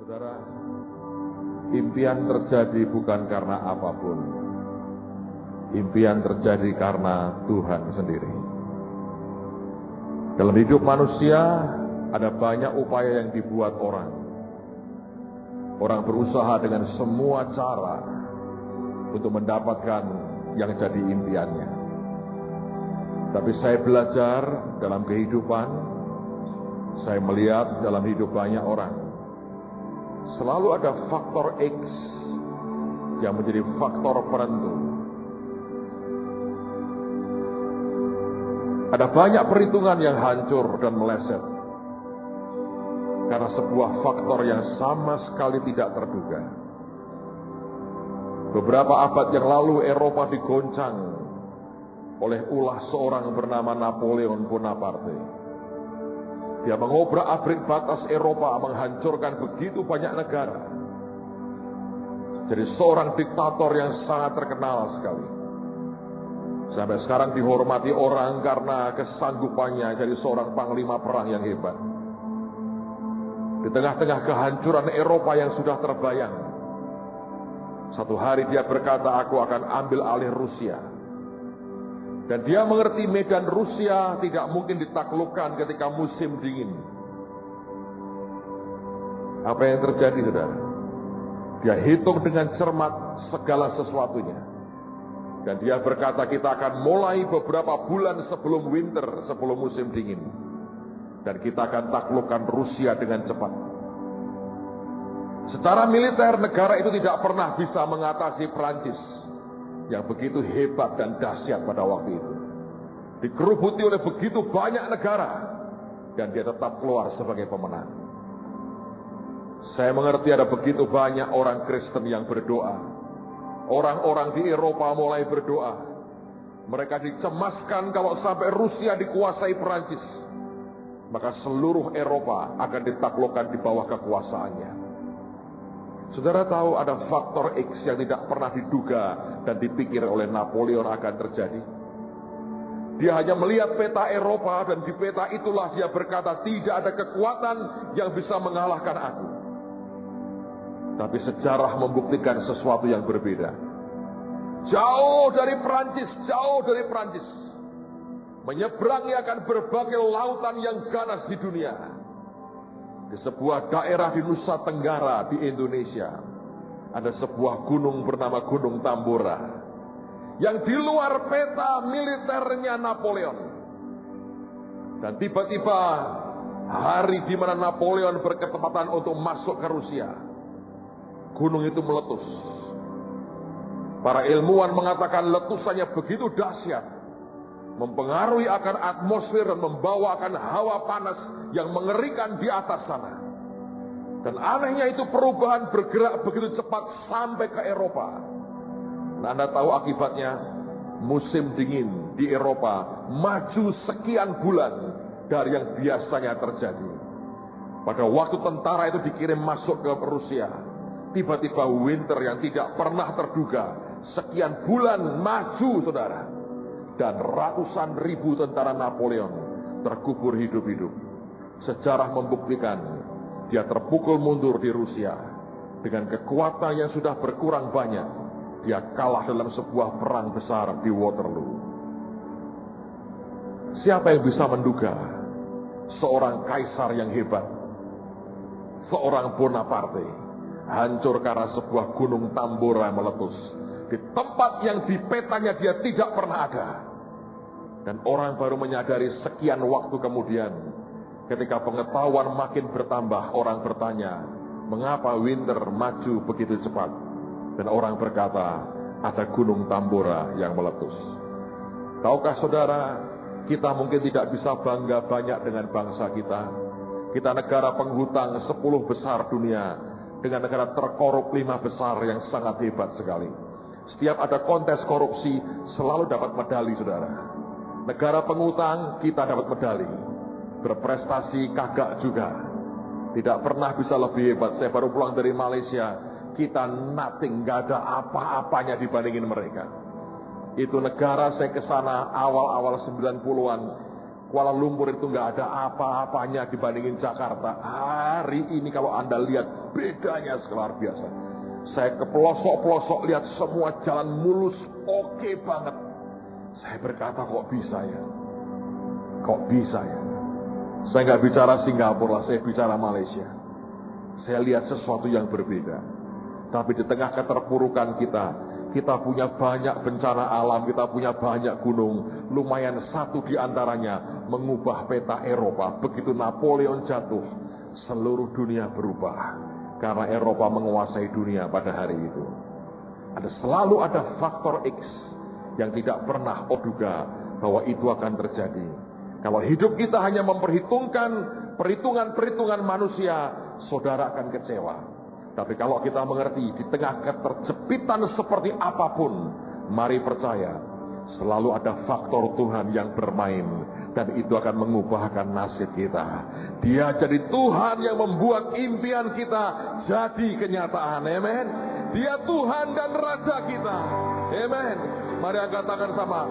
Saudara, impian terjadi bukan karena apapun. Impian terjadi karena Tuhan sendiri. Dalam hidup manusia, ada banyak upaya yang dibuat orang. Orang berusaha dengan semua cara untuk mendapatkan yang jadi impiannya. Tapi saya belajar dalam kehidupan, saya melihat dalam hidup banyak orang, selalu ada faktor X yang menjadi faktor penentu. Ada banyak perhitungan yang hancur dan meleset karena sebuah faktor yang sama sekali tidak terduga. Beberapa abad yang lalu Eropa digoncang oleh ulah seorang bernama Napoleon Bonaparte. Dia mengobrak-abrik batas Eropa, menghancurkan begitu banyak negara. Jadi seorang diktator yang sangat terkenal sekali. Sampai sekarang dihormati orang karena kesanggupannya jadi seorang panglima perang yang hebat. Di tengah-tengah kehancuran Eropa yang sudah terbayang, satu hari dia berkata, "Aku akan ambil alih Rusia." Dan dia mengerti medan Rusia tidak mungkin ditaklukkan ketika musim dingin. Apa yang terjadi, saudara? Dia hitung dengan cermat segala sesuatunya. Dan dia berkata, kita akan mulai beberapa bulan sebelum winter, sebelum musim dingin. Dan kita akan taklukkan Rusia dengan cepat. Secara militer, negara itu tidak pernah bisa mengatasi Prancis yang begitu hebat dan dahsyat pada waktu itu. Dikerubuti oleh begitu banyak negara, dan dia tetap keluar sebagai pemenang. Saya mengerti ada begitu banyak orang Kristen yang berdoa. Orang-orang di Eropa mulai berdoa. Mereka dicemaskan kalau sampai Rusia dikuasai Perancis, maka seluruh Eropa akan ditaklukkan di bawah kekuasaannya. Saudara tahu ada faktor X yang tidak pernah diduga dan dipikir oleh Napoleon akan terjadi. Dia hanya melihat peta Eropa dan di peta itulah dia berkata, tidak ada kekuatan yang bisa mengalahkan aku. Tapi sejarah membuktikan sesuatu yang berbeda. Jauh dari Prancis, menyeberangi akan berbagai lautan yang ganas di dunia. Di sebuah daerah di Nusa Tenggara di Indonesia, ada sebuah gunung bernama Gunung Tambora, yang di luar peta militernya Napoleon. Dan tiba-tiba hari di mana Napoleon berkesempatan untuk masuk ke Rusia, gunung itu meletus. Para ilmuwan mengatakan letusannya begitu dahsyat, mempengaruhi akan atmosfer dan membawa akan hawa panas yang mengerikan di atas sana. Dan anehnya itu perubahan bergerak begitu cepat sampai ke Eropa. Nah, Anda tahu akibatnya, musim dingin di Eropa maju sekian bulan dari yang biasanya terjadi. Pada waktu tentara itu dikirim masuk ke Rusia, tiba-tiba winter yang tidak pernah terduga, sekian bulan maju, saudara. Dan ratusan ribu tentara Napoleon terkubur hidup-hidup. Sejarah membuktikan dia terpukul mundur di Rusia. Dengan kekuatan yang sudah berkurang banyak, dia kalah dalam sebuah perang besar di Waterloo. Siapa yang bisa menduga seorang kaisar yang hebat, seorang Bonaparte, hancur karena sebuah gunung Tambora meletus di tempat yang di petanya dia tidak pernah ada. Dan orang baru menyadari sekian waktu kemudian, ketika pengetahuan makin bertambah, orang bertanya, mengapa winter maju begitu cepat? Dan orang berkata, ada gunung Tambora yang meletus. Tahukah saudara, kita mungkin tidak bisa bangga banyak dengan bangsa kita. Kita negara penghutang 10 besar dunia, dengan negara terkorup 5 besar yang sangat hebat sekali. Setiap ada kontes korupsi, selalu dapat medali, saudara. Negara penghutang, kita dapat medali. Berprestasi kagak juga. Tidak pernah bisa lebih hebat. Saya baru pulang dari Malaysia, kita nothing, gak ada apa-apanya dibandingin mereka. Itu negara saya ke sana awal-awal 90-an. Kuala Lumpur itu nggak ada apa-apanya dibandingin Jakarta. Hari ini kalau Anda lihat bedanya luar biasa. Saya ke pelosok-pelosok lihat semua jalan mulus, oke banget. Saya berkata kok bisa ya? Kok bisa ya? Saya nggak bicara Singapura, saya bicara Malaysia. Saya lihat sesuatu yang berbeda. Tapi di tengah keterpurukan kita punya banyak bencana alam, kita punya banyak gunung. Lumayan satu di antaranya mengubah peta Eropa. Begitu Napoleon jatuh, seluruh dunia berubah. Karena Eropa menguasai dunia pada hari itu. Selalu ada faktor X yang tidak pernah duga bahwa itu akan terjadi. Kalau hidup kita hanya memperhitungkan perhitungan-perhitungan manusia, saudara akan kecewa. Tapi kalau kita mengerti di tengah keterjepitan seperti apapun, mari percaya, selalu ada faktor Tuhan yang bermain. Dan itu akan mengubahkan nasib kita. Dia jadi Tuhan yang membuat impian kita jadi kenyataan. Amen. Dia Tuhan dan Raja kita. Amen. Mari angkat tangan sama.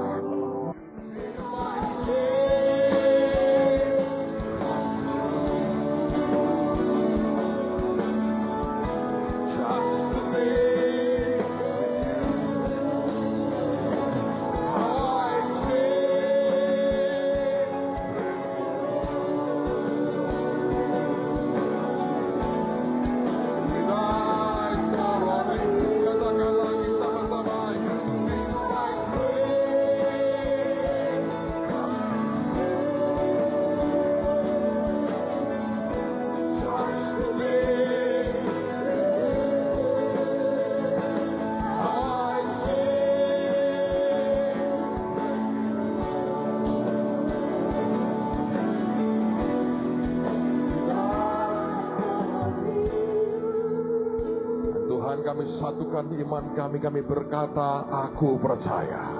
Kami satukan iman kami berkata, aku percaya.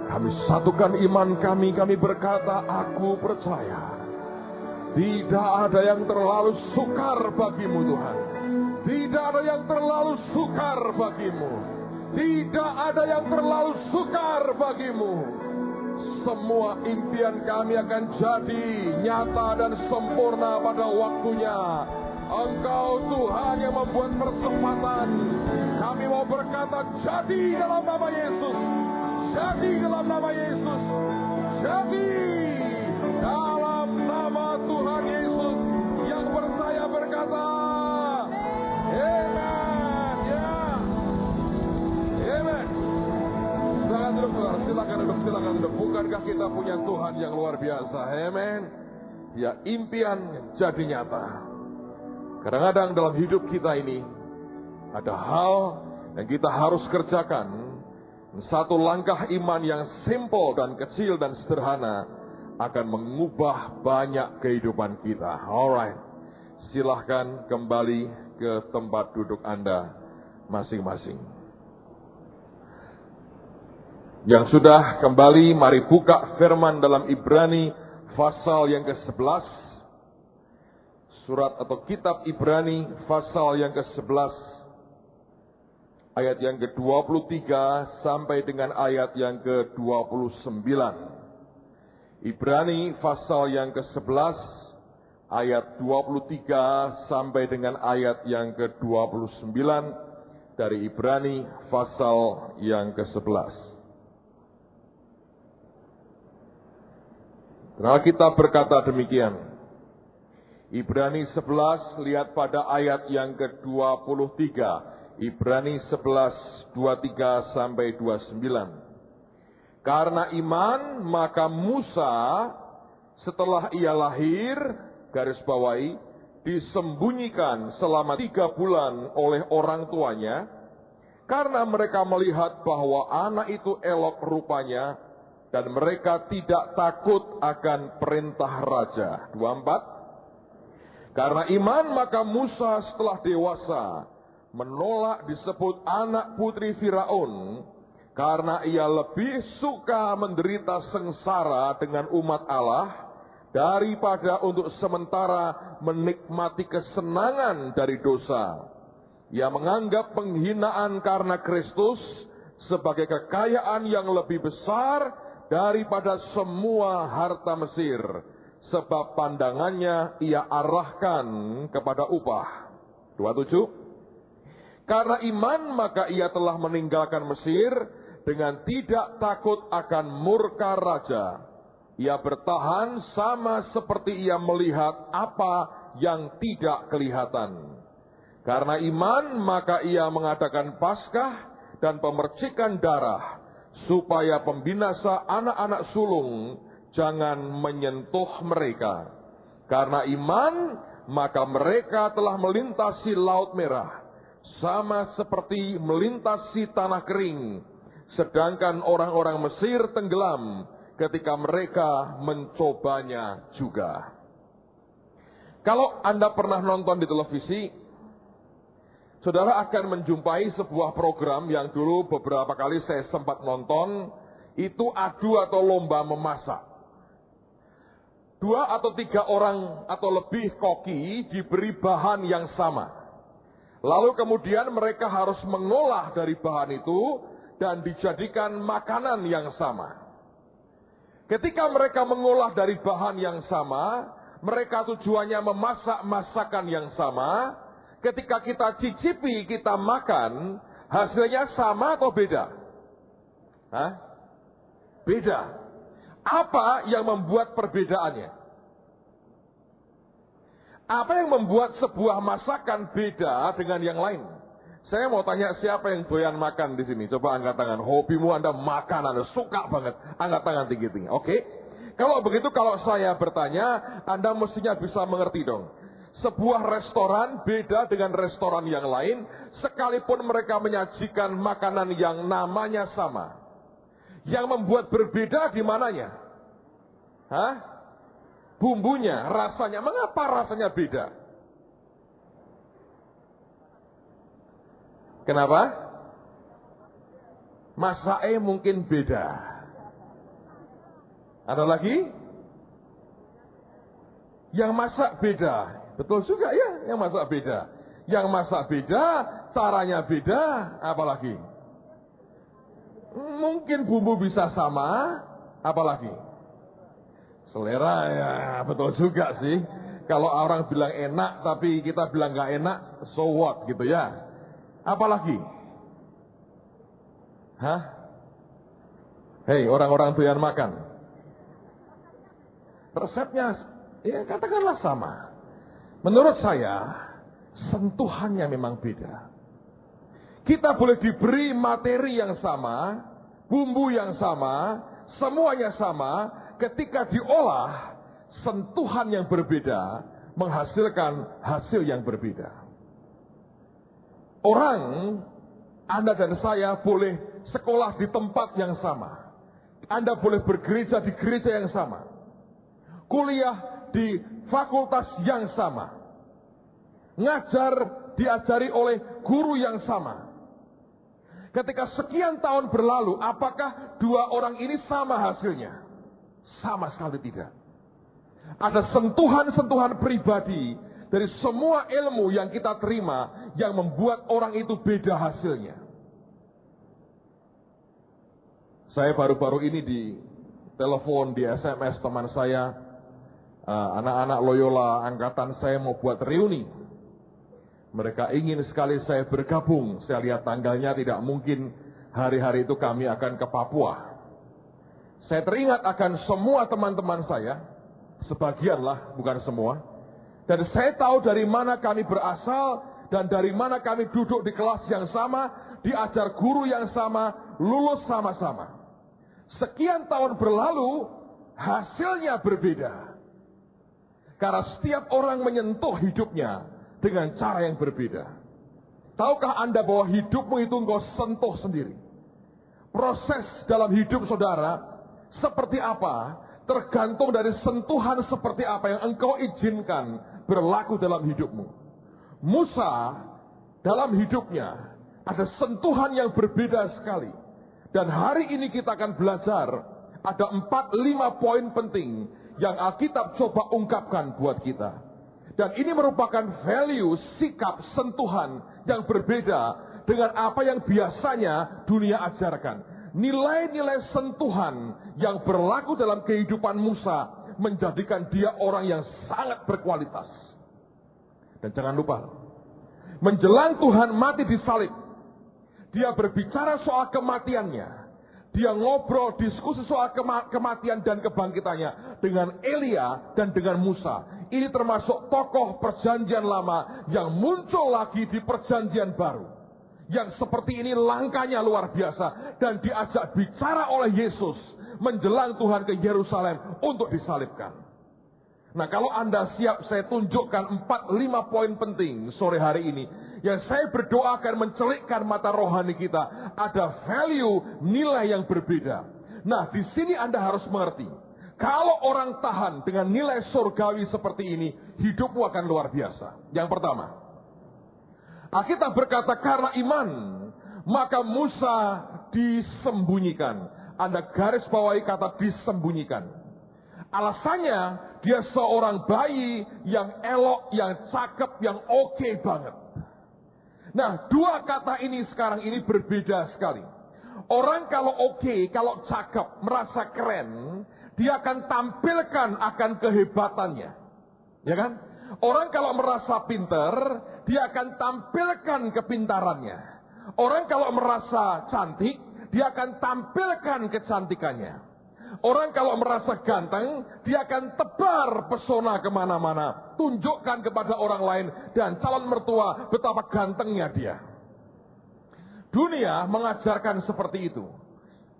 Kami satukan iman kami berkata, aku percaya. Tidak ada yang terlalu sukar bagimu Tuhan. Tidak ada yang terlalu sukar bagimu. Tidak ada yang terlalu sukar bagimu. Semua impian kami akan jadi nyata dan sempurna pada waktunya. Engkau Tuhan yang membuat percepatan. Kami mau berkata, jadi dalam nama Yesus. Jadi dalam nama Yesus. Jadi dalam nama Tuhan Yesus. Yang percaya berkata, amen. Ya. Amen. Silakan duduk, saudara. Silakan duduk. Bukankah kita punya Tuhan yang luar biasa? Amen. Ya, impian jadi nyata. Kadang-kadang dalam hidup kita ini ada hal yang kita harus kerjakan. Satu langkah iman yang simple dan kecil dan sederhana akan mengubah banyak kehidupan kita. Alright, silahkan kembali ke tempat duduk Anda masing-masing. Yang sudah kembali, mari buka firman dalam Ibrani pasal yang ke-11. Surat atau kitab Ibrani pasal yang ke-11 ayat yang ke-23 sampai dengan ayat yang ke-29. Ibrani pasal yang ke-11 ayat 23 sampai dengan ayat yang ke-29 dari Ibrani pasal yang ke-11. Nah, kita berkata demikian. Ibrani 11, lihat pada ayat yang ke-23. Ibrani 11, 23 sampai 29. Karena iman, maka Musa setelah ia lahir, garis bawahi, disembunyikan selama 3 bulan oleh orang tuanya, karena mereka melihat bahwa anak itu elok rupanya, dan mereka tidak takut akan perintah raja. 24. Karena iman maka Musa setelah dewasa menolak disebut anak putri Firaun, karena ia lebih suka menderita sengsara dengan umat Allah daripada untuk sementara menikmati kesenangan dari dosa. Ia menganggap penghinaan karena Kristus sebagai kekayaan yang lebih besar daripada semua harta Mesir, sebab pandangannya ia arahkan kepada upah. 27. Karena iman maka ia telah meninggalkan Mesir dengan tidak takut akan murka raja. Ia bertahan sama seperti ia melihat apa yang tidak kelihatan. Karena iman maka ia mengadakan Paskah dan pemercikan darah, supaya pembinasa anak-anak sulung jangan menyentuh mereka. Karena iman maka mereka telah melintasi Laut Merah, sama seperti melintasi tanah kering. Sedangkan orang-orang Mesir tenggelam ketika mereka mencobanya juga. Kalau Anda pernah nonton di televisi, saudara akan menjumpai sebuah program yang dulu beberapa kali saya sempat nonton, itu adu atau lomba memasak. 2 atau 3 orang atau lebih koki diberi bahan yang sama. Lalu kemudian mereka harus mengolah dari bahan itu dan dijadikan makanan yang sama. Ketika mereka mengolah dari bahan yang sama, mereka tujuannya memasak masakan yang sama. Ketika kita cicipi, kita makan, hasilnya sama atau beda? Hah? Beda. Apa yang membuat perbedaannya? Apa yang membuat sebuah masakan beda dengan yang lain? Saya mau tanya, siapa yang doyan makan di sini? Coba angkat tangan. Hobimu Anda makan, Anda suka banget. Angkat tangan tinggi-tinggi. Oke? Kalau begitu, kalau saya bertanya, Anda mestinya bisa mengerti dong. Sebuah restoran beda dengan restoran yang lain, sekalipun mereka menyajikan makanan yang namanya sama. Yang membuat berbeda di mananya? Hah? Bumbunya, rasanya. Mengapa rasanya beda? Kenapa? Masaknya mungkin beda. Ada lagi? Yang masak beda. Betul juga ya, yang masak beda. Yang masak beda, caranya beda, apalagi? Mungkin bumbu bisa sama, apalagi? Selera ya, betul juga sih. Kalau orang bilang enak, tapi kita bilang gak enak, so what gitu ya. Apalagi? Hah? Hei, orang-orang doyan makan. Resepnya, ya katakanlah sama. Menurut saya, sentuhannya memang beda. Kita boleh diberi materi yang sama, bumbu yang sama, semuanya sama, ketika diolah, sentuhan yang berbeda menghasilkan hasil yang berbeda. Orang, Anda dan saya boleh sekolah di tempat yang sama. Anda boleh bergereja di gereja yang sama. Kuliah di fakultas yang sama. Ngajar, diajari oleh guru yang sama. Ketika sekian tahun berlalu, apakah dua orang ini sama hasilnya? Sama sekali tidak. Ada sentuhan-sentuhan pribadi dari semua ilmu yang kita terima yang membuat orang itu beda hasilnya. Saya baru-baru ini di telepon, di SMS teman saya, anak-anak Loyola angkatan saya mau buat reuni. Mereka ingin sekali saya bergabung. Saya lihat tanggalnya tidak mungkin hari-hari itu kami akan ke Papua. Saya teringat akan semua teman-teman saya, sebagian lah, bukan semua. Dan saya tahu dari mana kami berasal dan dari mana kami duduk di kelas yang sama, diajar guru yang sama, lulus sama-sama. Sekian tahun berlalu, hasilnya berbeda. Karena setiap orang menyentuh hidupnya dengan cara yang berbeda. Tahukah Anda bahwa hidupmu itu engkau sentuh sendiri? Proses dalam hidup saudara seperti apa tergantung dari sentuhan seperti apa yang engkau izinkan berlaku dalam hidupmu. Musa dalam hidupnya ada sentuhan yang berbeda sekali. Dan hari ini kita akan belajar ada 4-5 poin penting yang Alkitab coba ungkapkan buat kita. Dan ini merupakan value, sikap, sentuhan yang berbeda dengan apa yang biasanya dunia ajarkan. nilai-nilai sentuhan yang berlaku dalam kehidupan Musa menjadikan dia orang yang sangat berkualitas. Dan jangan lupa, menjelang Tuhan mati di salib, dia berbicara soal kematiannya. Dia ngobrol, diskusi soal kematian dan kebangkitannya dengan Elia dan dengan Musa. Ini termasuk tokoh perjanjian lama yang muncul lagi di perjanjian baru. Yang seperti ini langkahnya luar biasa dan diajak bicara oleh Yesus menjelang Tuhan ke Yerusalem untuk disalibkan. Nah, kalau Anda siap, saya tunjukkan 4-5 poin penting sore hari ini yang saya berdoa akan mencelikkan mata rohani kita. Ada value, nilai yang berbeda. Nah, di sini Anda harus mengerti, kalau orang tahan dengan nilai surgawi seperti ini, hidupmu akan luar biasa. Yang pertama, Alkitab berkata karena iman, maka Musa disembunyikan. Anda garis bawahi kata disembunyikan. Alasannya, dia seorang bayi yang elok, yang cakep, yang oke banget. Nah, dua kata ini sekarang ini berbeda sekali. Orang kalau oke, kalau cakep, merasa keren, dia akan tampilkan akan kehebatannya. Ya kan? Orang kalau merasa pinter, dia akan tampilkan kepintarannya. Orang kalau merasa cantik, dia akan tampilkan kecantikannya. Orang kalau merasa ganteng, dia akan tebar pesona kemana-mana. Tunjukkan kepada orang lain dan calon mertua betapa gantengnya dia. Dunia mengajarkan seperti itu.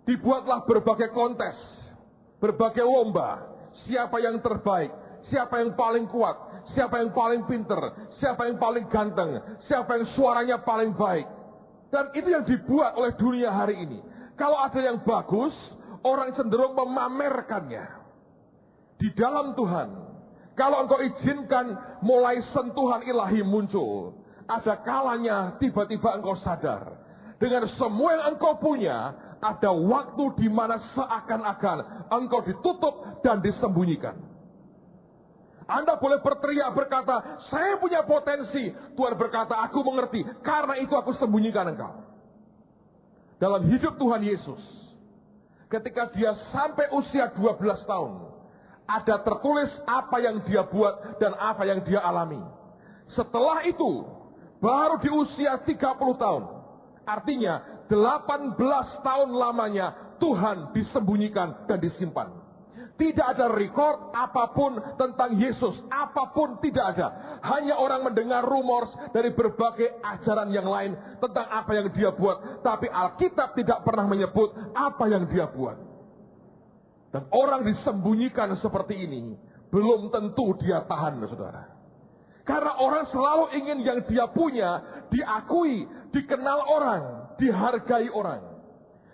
Dibuatlah berbagai kontes, berbagai lomba. Siapa yang terbaik, siapa yang paling kuat, siapa yang paling pinter, siapa yang paling ganteng, siapa yang suaranya paling baik. Dan itu yang dibuat oleh dunia hari ini. Kalau ada yang bagus, orang cenderung memamerkannya. Di dalam Tuhan, kalau engkau izinkan mulai sentuhan ilahi muncul, ada kalanya tiba-tiba engkau sadar. Dengan semua yang engkau punya, ada waktu di mana seakan-akan engkau ditutup dan disembunyikan. Anda boleh berteriak berkata, saya punya potensi. Tuhan berkata, aku mengerti. Karena itu aku sembunyikan engkau. Dalam hidup Tuhan Yesus, ketika dia sampai usia 12 tahun, ada tertulis apa yang dia buat dan apa yang dia alami. Setelah itu, baru di usia 30 tahun, artinya 18 tahun lamanya Tuhan disembunyikan dan disimpan. Tidak ada record apapun tentang Yesus, apapun tidak ada. Hanya orang mendengar rumor dari berbagai ajaran yang lain tentang apa yang dia buat. Tapi Alkitab tidak pernah menyebut apa yang dia buat. Dan orang disembunyikan seperti ini, belum tentu dia tahan, saudara. Karena orang selalu ingin yang dia punya diakui, dikenal orang, dihargai orang.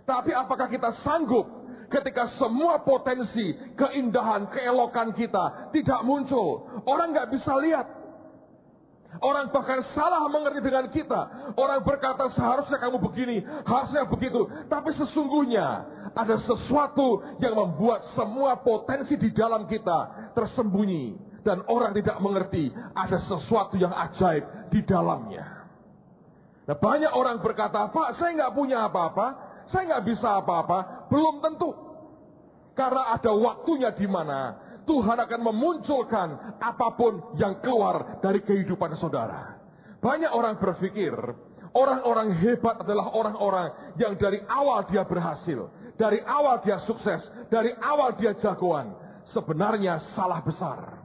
Tapi apakah kita sanggup ketika semua potensi, keindahan, keelokan kita tidak muncul? Orang nggak bisa lihat. Orang bahkan salah mengerti dengan kita. Orang berkata seharusnya kamu begini, harusnya begitu. Tapi sesungguhnya ada sesuatu yang membuat semua potensi di dalam kita tersembunyi. Dan orang tidak mengerti ada sesuatu yang ajaib di dalamnya. Nah, banyak orang berkata, Pak, saya nggak punya apa-apa. Saya nggak bisa apa-apa. Belum tentu. Karena ada waktunya di mana Tuhan akan memunculkan apapun yang keluar dari kehidupan saudara. Banyak orang berpikir, orang-orang hebat adalah orang-orang yang dari awal dia berhasil. Dari awal dia sukses. Dari awal dia jagoan. Sebenarnya salah besar.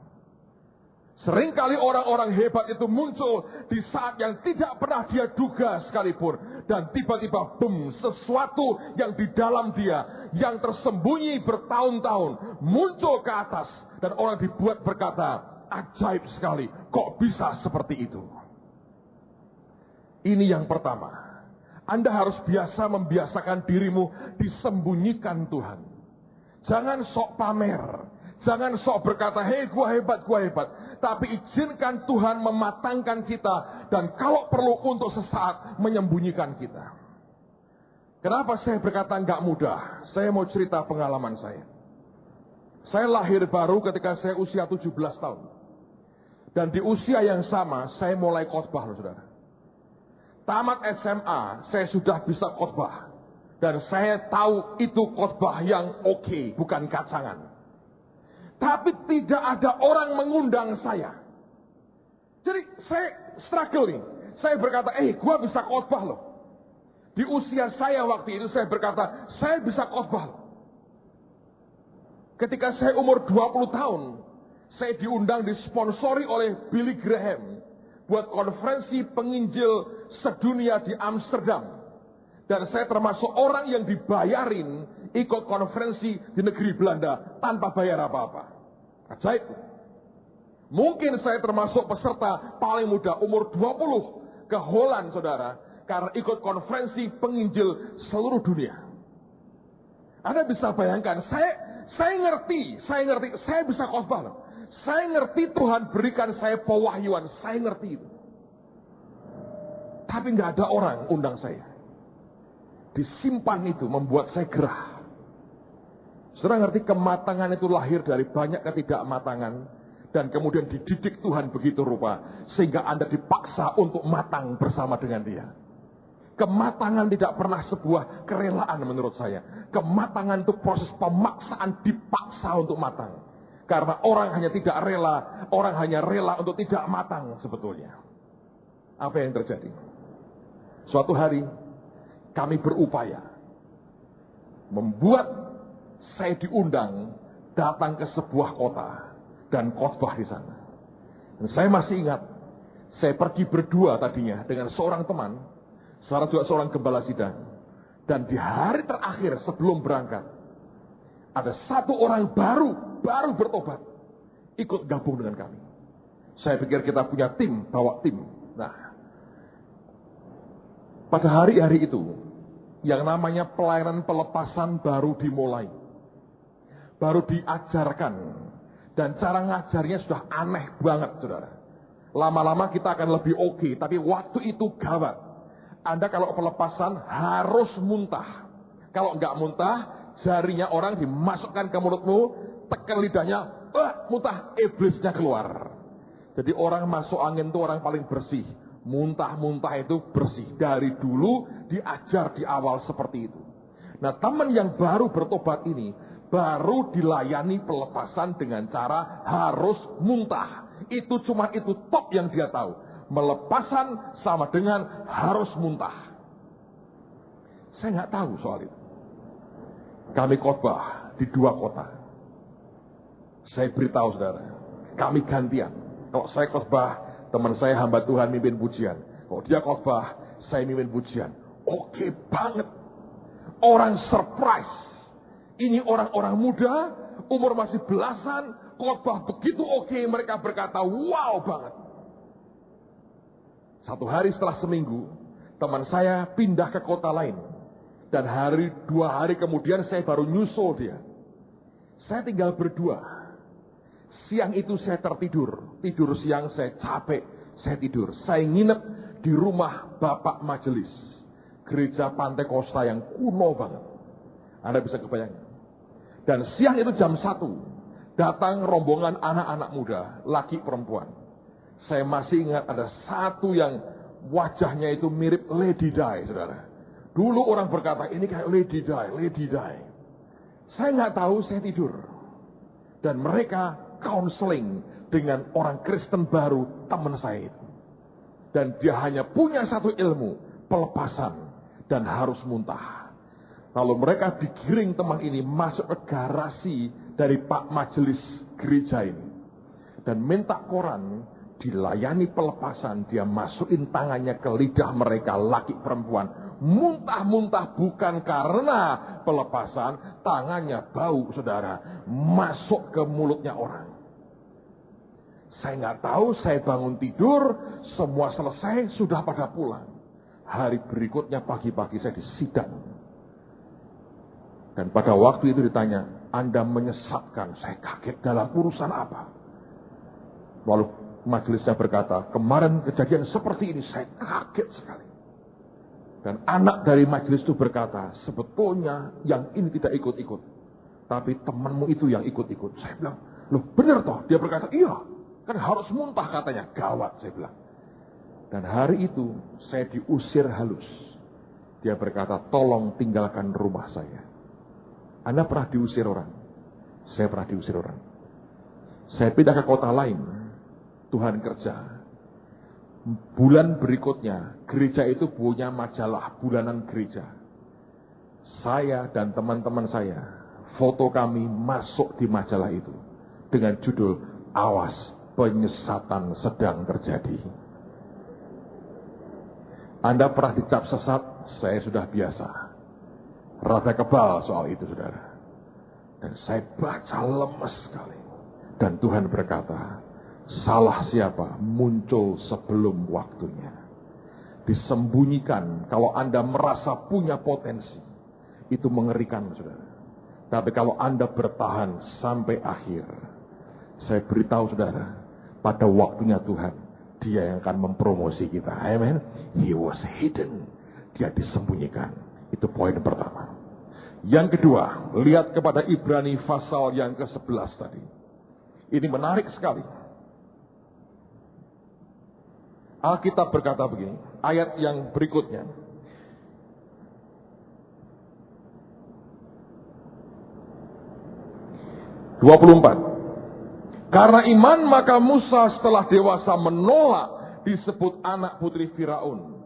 Seringkali orang-orang hebat itu muncul di saat yang tidak pernah dia duga sekalipun. Dan tiba-tiba boom, sesuatu yang di dalam dia, yang tersembunyi bertahun-tahun, muncul ke atas. Dan orang dibuat berkata, ajaib sekali, kok bisa seperti itu? Ini yang pertama. Anda harus biasa membiasakan dirimu disembunyikan Tuhan. Jangan sok pamer. Jangan sok berkata, hei gua hebat, gua hebat. Tapi izinkan Tuhan mematangkan kita. Dan kalau perlu untuk sesaat menyembunyikan kita. Kenapa saya berkata enggak mudah? Saya mau cerita pengalaman saya. Saya lahir baru ketika saya usia 17 tahun. Dan di usia yang sama, saya mulai khotbah, saudara. Tamat SMA, saya sudah bisa khotbah. Dan saya tahu itu khotbah yang oke, bukan kacangan. Tapi tidak ada orang mengundang saya. Jadi saya struggle nih. Saya berkata, gua bisa khotbah loh. Di usia saya waktu itu saya berkata, saya bisa khotbah loh. Ketika saya umur 20 tahun, saya diundang disponsori oleh Billy Graham buat konferensi penginjil sedunia di Amsterdam. Dan saya termasuk orang yang dibayarin ikut konferensi di negeri Belanda tanpa bayar apa-apa. Ajaib. Mungkin saya termasuk peserta paling muda umur 20 ke Holland, saudara, karena ikut konferensi penginjil seluruh dunia. Anda bisa bayangkan, saya ngerti, saya bisa khotbah loh. Saya ngerti Tuhan berikan saya pewahyuan, saya ngerti itu. Tapi nggak ada orang undang saya. Disimpan itu membuat saya gerah. Saudara ngerti kematangan itu lahir dari banyak ketidakmatangan. Dan kemudian dididik Tuhan begitu rupa. Sehingga Anda dipaksa untuk matang bersama dengan Dia. Kematangan tidak pernah sebuah kerelaan menurut saya. Kematangan itu proses pemaksaan, dipaksa untuk matang. Karena orang hanya tidak rela, orang hanya rela untuk tidak matang sebetulnya. Apa yang terjadi? Suatu hari kami berupaya membuat saya diundang datang ke sebuah kota dan khotbah di sana. Dan saya masih ingat, saya pergi berdua tadinya dengan seorang teman, juga seorang gembala sidang. Dan di hari terakhir sebelum berangkat, ada satu orang baru bertobat, ikut gabung dengan kami. Saya pikir kita punya tim, bawa tim. Nah, pada hari-hari itu, yang namanya pelayanan pelepasan baru dimulai. Baru diajarkan. Dan cara ngajarnya sudah aneh banget, saudara. Lama-lama kita akan lebih oke, tapi waktu itu gawat. Anda kalau pelepasan harus muntah. Kalau nggak muntah, jarinya orang dimasukkan ke mulutmu, tekan lidahnya, muntah, iblisnya keluar. Jadi orang masuk angin itu orang paling bersih. Muntah-muntah itu bersih. Dari dulu diajar di awal seperti itu. Nah, teman yang baru bertobat ini baru dilayani pelepasan dengan cara harus muntah. Itu cuma itu top yang dia tahu. Melepasan sama dengan harus muntah. Saya nggak tahu soal itu. Kami khotbah di 2 kota. Saya beritahu saudara, kami gantian. Kalau saya khotbah, teman saya hamba Tuhan mimpin pujian. Kalau dia khotbah, saya mimpin pujian. Oke banget. Orang surprise. Ini orang-orang muda, umur masih belasan, khotbah begitu oke, mereka berkata, wow banget. Satu hari setelah seminggu, teman saya pindah ke kota lain. Dan 2 hari kemudian saya baru nyusul dia. Saya tinggal berdua. Siang itu saya tertidur. Tidur siang saya capek, saya tidur. Saya nginep di rumah Bapak Majelis. Gereja Pantai Kosta yang kuno banget. Anda bisa kebayangkan. Dan siang itu jam 1. Datang rombongan anak-anak muda, laki perempuan. Saya masih ingat ada satu yang wajahnya itu mirip Lady Di, saudara. Dulu orang berkata, ini kayak Lady Di. Saya nggak tahu, saya tidur. Dan mereka counseling dengan orang Kristen baru, teman saya itu. Dan dia hanya punya satu ilmu, pelepasan dan harus muntah. Lalu mereka digiring teman ini masuk ke garasi dari Pak Majelis gereja ini. Dan minta koran, dilayani pelepasan, dia masukin tangannya ke lidah mereka, laki perempuan. Muntah-muntah bukan karena pelepasan, tangannya bau saudara, masuk ke mulutnya orang. Saya nggak tahu, saya bangun tidur, semua selesai, sudah pada pulang. Hari berikutnya pagi-pagi saya disidang. Dan pada waktu itu ditanya, Anda menyesatkan, saya kaget dalam urusan apa? Lalu majelisnya berkata, kemarin kejadian seperti ini, saya kaget sekali. Dan anak dari majelis itu berkata, sebetulnya yang ini tidak ikut-ikut. Tapi temanmu itu yang ikut-ikut. Saya bilang, loh benar toh? Dia berkata, iya, kan harus muntah katanya. Gawat, saya bilang. Dan hari itu, saya diusir halus. Dia berkata, tolong tinggalkan rumah saya. Anda pernah diusir orang? Saya pernah diusir orang. Saya pindah ke kota lain. Tuhan kerja. Bulan berikutnya, gereja itu punya majalah bulanan gereja. Saya dan teman-teman saya, foto kami masuk di majalah itu. Dengan judul, awas penyesatan sedang terjadi. Anda pernah dicap sesat? Saya sudah biasa. Rada kebal soal itu, saudara. Dan saya baca lemes sekali. Dan Tuhan berkata, salah siapa muncul sebelum waktunya. Disembunyikan kalau Anda merasa punya potensi. Itu mengerikan, saudara. Tapi kalau Anda bertahan sampai akhir, saya beritahu saudara, pada waktunya Tuhan, Dia yang akan mempromosi kita. Amen. He was hidden. Dia disembunyikan. Itu poin pertama. Yang kedua, lihat kepada Ibrani pasal yang ke-11 tadi. Ini menarik sekali. Alkitab berkata begini, ayat yang berikutnya. Karena iman maka Musa setelah dewasa menolak disebut anak putri Firaun.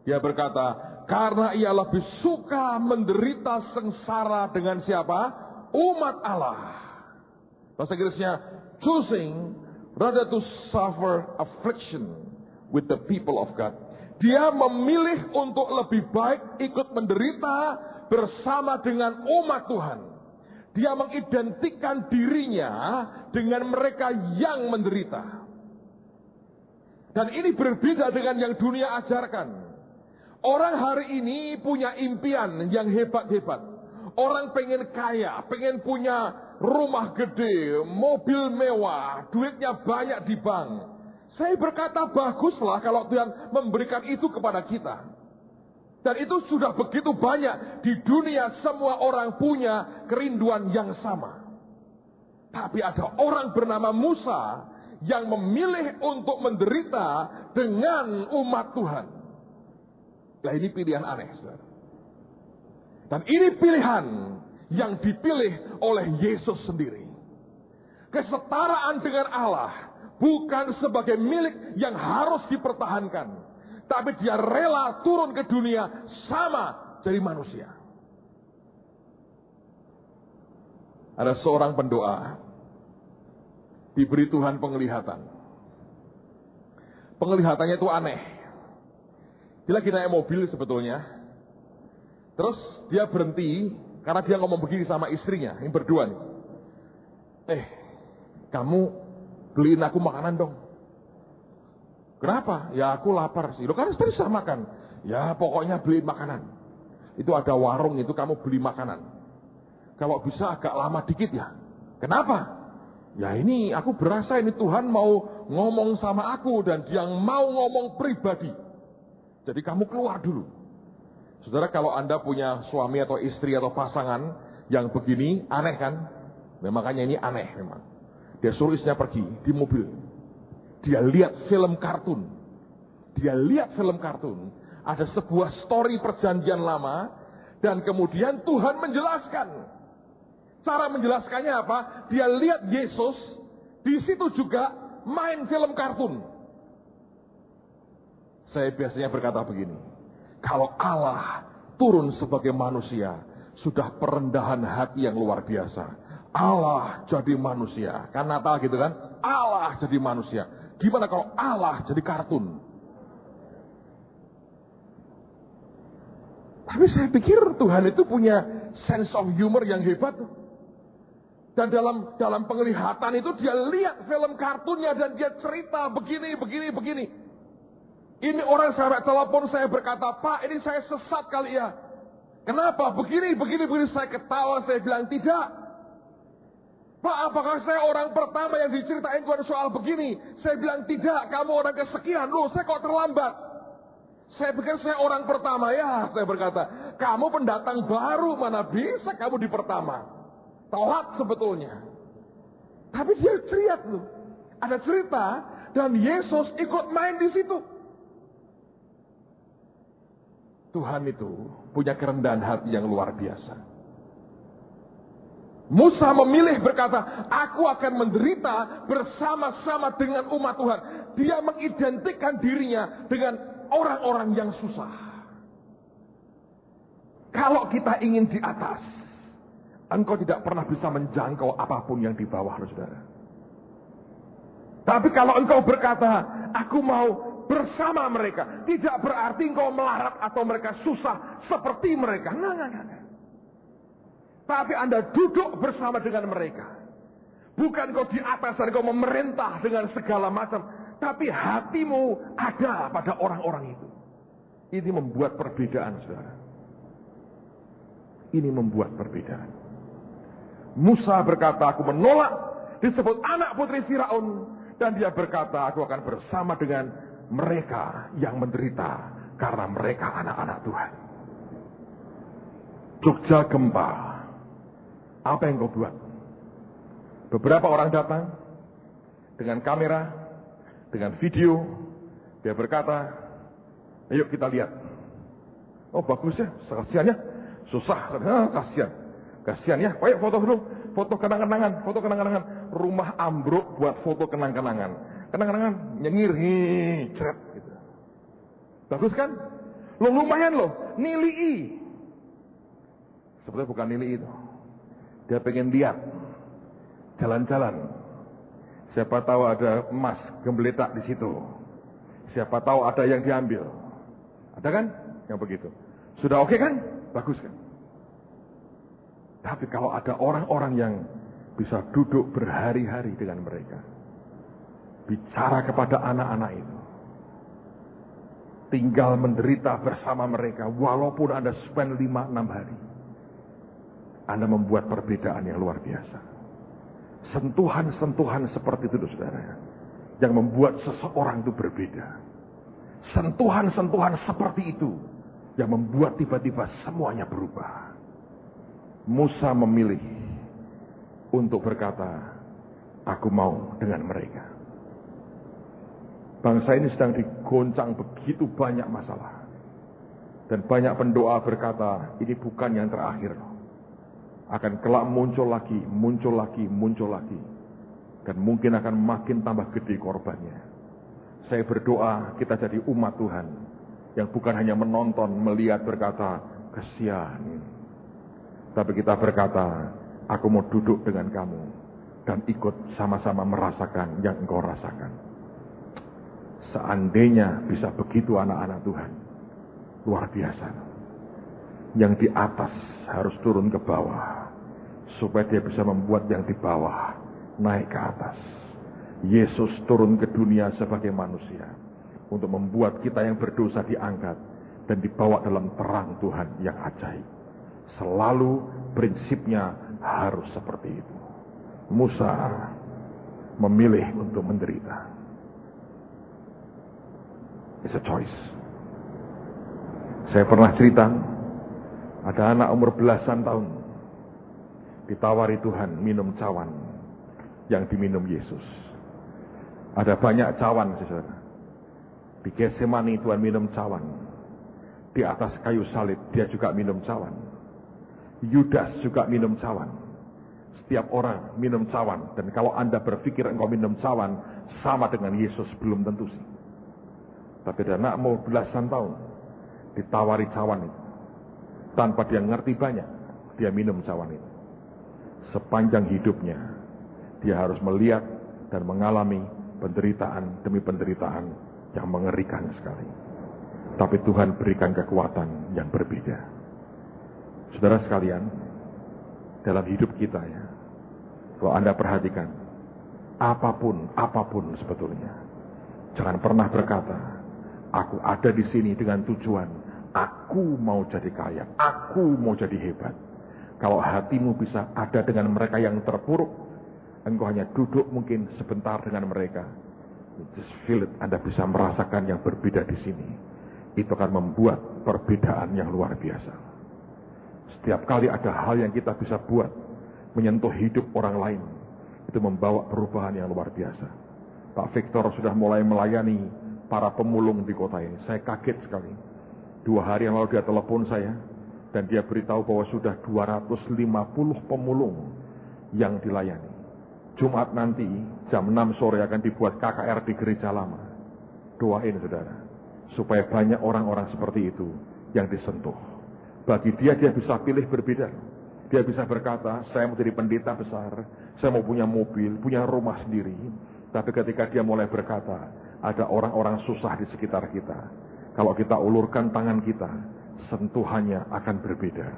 Dia berkata, karena ia lebih suka menderita sengsara dengan siapa? Umat Allah. Bahasa Inggrisnya, choosing rather to suffer affliction with the people of God. Dia memilih untuk lebih baik ikut menderita bersama dengan umat Tuhan. Dia mengidentikan dirinya dengan mereka yang menderita. Dan ini berbeda dengan yang dunia ajarkan. Orang hari ini punya impian yang hebat-hebat. Orang pengen kaya, pengen punya rumah gede, mobil mewah, duitnya banyak di bank. Saya berkata baguslah kalau Tuhan memberikan itu kepada kita. Dan itu sudah begitu banyak. Di dunia semua orang punya kerinduan yang sama. Tapi ada orang bernama Musa yang memilih untuk menderita dengan umat Tuhan. Nah, ini pilihan aneh, saudara. Dan ini pilihan yang dipilih oleh Yesus sendiri. Kesetaraan dengan Allah bukan sebagai milik yang harus dipertahankan, tapi dia rela turun ke dunia sama jadi manusia. Ada seorang pendoa diberi Tuhan penglihatan. Penglihatannya itu aneh. Dia lagi naik mobil sebetulnya. Terus dia berhenti karena dia ngomong begini sama istrinya, yang berdua nih. Kamu beliin aku makanan dong. Kenapa? Ya aku lapar sih. Lo kan bisa makan. Ya pokoknya beliin makanan. Itu ada warung itu kamu beli makanan. Kalau bisa agak lama dikit ya. Kenapa? Ya ini aku berasa ini Tuhan mau ngomong sama aku dan dia mau ngomong pribadi. Jadi kamu keluar dulu. Saudara, kalau Anda punya suami atau istri atau pasangan yang begini, aneh kan? Makanya ini aneh memang. Dia suruh istrinya pergi di mobil. Dia lihat film kartun. Ada sebuah story perjanjian lama. Dan kemudian Tuhan menjelaskan. Cara menjelaskannya apa? Dia lihat Yesus. Di situ juga main film kartun. Saya biasanya berkata begini. Kalau Allah turun sebagai manusia. Sudah perendahan hati yang luar biasa. Allah jadi manusia. Kan Natal gitu kan? Allah jadi manusia. Gimana kalau Allah jadi kartun? Tapi saya pikir Tuhan itu punya sense of humor yang hebat. Dan dalam penglihatan itu dia lihat film kartunnya dan dia cerita begini. Ini orang sampai telepon saya berkata, Pak ini saya sesat kali ya. Kenapa? Begini. Saya ketawa, saya bilang tidak. Pak, apakah saya orang pertama yang diceritain Tuhan soal begini? Saya bilang tidak, kamu orang kesekian. Loh, saya kok terlambat? Saya pikir saya orang pertama. Ya, saya berkata, kamu pendatang baru, mana bisa kamu di pertama? Telat sebetulnya. Tapi dia lihat loh. Ada cerita, dan Yesus ikut main di situ. Tuhan itu punya kerendahan hati yang luar biasa. Musa memilih berkata, aku akan menderita bersama-sama dengan umat Tuhan. Dia mengidentikan dirinya dengan orang-orang yang susah. Kalau kita ingin di atas, engkau tidak pernah bisa menjangkau apapun yang di bawah, saudara. Tapi kalau engkau berkata, aku mau bersama mereka, tidak berarti engkau melarat atau mereka susah seperti mereka. Enggak. Tapi Anda duduk bersama dengan mereka. Bukan kau di atas dan kau memerintah dengan segala macam. Tapi hatimu ada pada orang-orang itu. Ini membuat perbedaan, saudara. Ini membuat perbedaan. Musa berkata, aku menolak disebut anak putri Firaun. Dan dia berkata, aku akan bersama dengan mereka yang menderita. Karena mereka anak-anak Tuhan. Jogja gempa. Apa yang kau buat? Beberapa orang datang dengan kamera, dengan video. Dia berkata, ayo kita lihat. Oh bagus ya, kasihan ya. Susah, kasihan ya. Ayo foto dulu, foto kenang-kenangan. Rumah ambruk buat foto kenang-kenangan. Nyengir, ceret gitu. Bagus kan? Lo lumayan loh, nilai. Sebetulnya bukan nilai itu. Dia pengen lihat, jalan-jalan. Siapa tahu ada emas gembeletak di situ. Siapa tahu ada yang diambil. Ada kan? Yang begitu. Sudah oke kan? Bagus kan? Tapi kalau ada orang-orang yang bisa duduk berhari-hari dengan mereka. Bicara kepada anak-anak itu. Tinggal menderita bersama mereka. Walaupun Anda spend 5-6 hari. Anda membuat perbedaan yang luar biasa. Sentuhan-sentuhan seperti itu, saudara, yang membuat seseorang itu berbeda. Sentuhan-sentuhan seperti itu yang membuat tiba-tiba semuanya berubah. Musa memilih untuk berkata, aku mau dengan mereka. Bangsa ini sedang digoncang begitu banyak masalah. Dan banyak pendoa berkata, ini bukan yang terakhir. Akan kelak muncul lagi. Dan mungkin akan makin tambah gede korbannya. Saya berdoa kita jadi umat Tuhan. Yang bukan hanya menonton, melihat, berkata, kasihan. Tapi kita berkata, aku mau duduk dengan kamu. Dan ikut sama-sama merasakan yang engkau rasakan. Seandainya bisa begitu anak-anak Tuhan. Luar biasa. Yang di atas harus turun ke bawah. Supaya dia bisa membuat yang di bawah naik ke atas. Yesus turun ke dunia sebagai manusia. Untuk membuat kita yang berdosa diangkat. Dan dibawa dalam terang Tuhan yang ajaib. Selalu prinsipnya harus seperti itu. Musa memilih untuk menderita. It's a choice. Saya pernah cerita. Ada anak umur belasan tahun. Ditawari Tuhan minum cawan yang diminum Yesus. Ada banyak cawan, saudara. Di Getsemani Tuhan minum cawan. Di atas kayu salib dia juga minum cawan. Yudas juga minum cawan. Setiap orang minum cawan. Dan kalau Anda berpikir engkau minum cawan sama dengan Yesus, belum tentu sih. Tapi ada anak umur belasan tahun ditawari cawan itu. Tanpa dia ngerti banyak, dia minum cawan itu. Sepanjang hidupnya, dia harus melihat dan mengalami penderitaan demi penderitaan yang mengerikan sekali. Tapi Tuhan berikan kekuatan yang berbeda. Saudara sekalian, dalam hidup kita ya, kalau Anda perhatikan, apapun sebetulnya, jangan pernah berkata, aku ada di sini dengan tujuan, aku mau jadi kaya, aku mau jadi hebat. Kalau hatimu bisa ada dengan mereka yang terpuruk, engkau hanya duduk mungkin sebentar dengan mereka. Just feel it, Anda bisa merasakan yang berbeda di sini. Itu akan membuat perbedaan yang luar biasa. Setiap kali ada hal yang kita bisa buat, menyentuh hidup orang lain, itu membawa perubahan yang luar biasa. Pak Victor sudah mulai melayani para pemulung di kota ini. Saya kaget sekali. 2 hari yang lalu dia telepon saya, dan dia beritahu bahwa sudah 250 pemulung yang dilayani. Jumat nanti jam 6 sore akan dibuat KKR di gereja lama. Doain saudara, supaya banyak orang-orang seperti itu yang disentuh. Bagi dia bisa pilih berbeda. Dia bisa berkata, saya mau jadi pendeta besar, saya mau punya mobil, punya rumah sendiri. Tapi ketika dia mulai berkata, ada orang-orang susah di sekitar kita. Kalau kita ulurkan tangan kita, sentuhannya akan berbeda.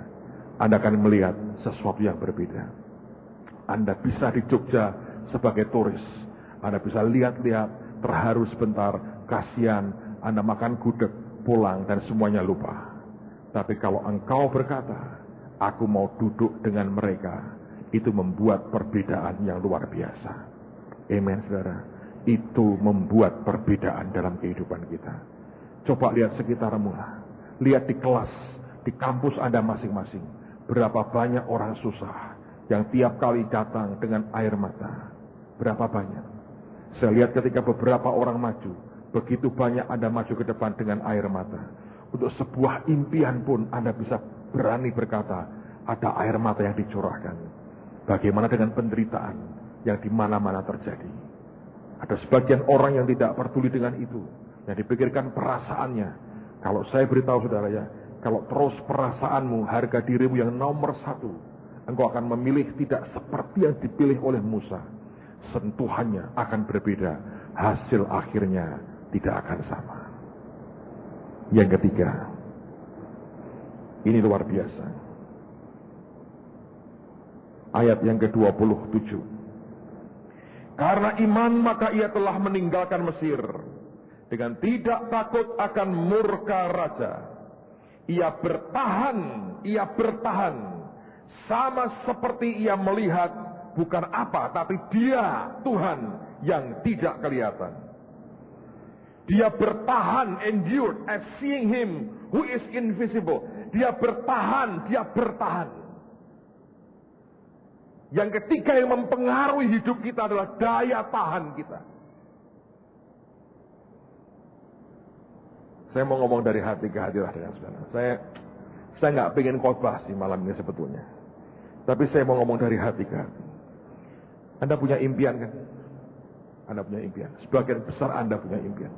Anda akan melihat sesuatu yang berbeda. Anda bisa di Jogja sebagai turis. Anda bisa lihat-lihat, terharu sebentar, kasihan, Anda makan gudeg, pulang, dan semuanya lupa. Tapi kalau engkau berkata, aku mau duduk dengan mereka, itu membuat perbedaan yang luar biasa. Amen, saudara. Itu membuat perbedaan dalam kehidupan kita. Coba lihat sekitarmu. Lihat di kelas, di kampus Anda masing-masing. Berapa banyak orang susah yang tiap kali datang dengan air mata. Berapa banyak. Saya lihat ketika beberapa orang maju, begitu banyak Anda maju ke depan dengan air mata. Untuk sebuah impian pun Anda bisa berani berkata, ada air mata yang dicurahkan. Bagaimana dengan penderitaan yang di mana-mana terjadi? Ada sebagian orang yang tidak peduli dengan itu, yang dipikirkan perasaannya. Kalau saya beritahu saudara ya, kalau terus perasaanmu, harga dirimu yang nomor 1, engkau akan memilih tidak seperti yang dipilih oleh Musa. Sentuhannya akan berbeda, hasil akhirnya tidak akan sama. Yang ketiga, ini luar biasa. Ayat yang ke-27. Karena iman maka ia telah meninggalkan Mesir dengan tidak takut akan murka raja. Ia bertahan sama seperti ia melihat bukan apa, tapi dia Tuhan yang tidak kelihatan. Dia bertahan, endured, as seeing him who is invisible. Dia bertahan. Yang ketiga yang mempengaruhi hidup kita adalah daya tahan kita. Saya mau ngomong dari hati ke hati lah dengan saudara. Saya nggak pengen khotbah sih malam ini sebetulnya. Tapi saya mau ngomong dari hati ke hati. Anda punya impian kan? Anda punya impian. Sebagian besar Anda punya impian.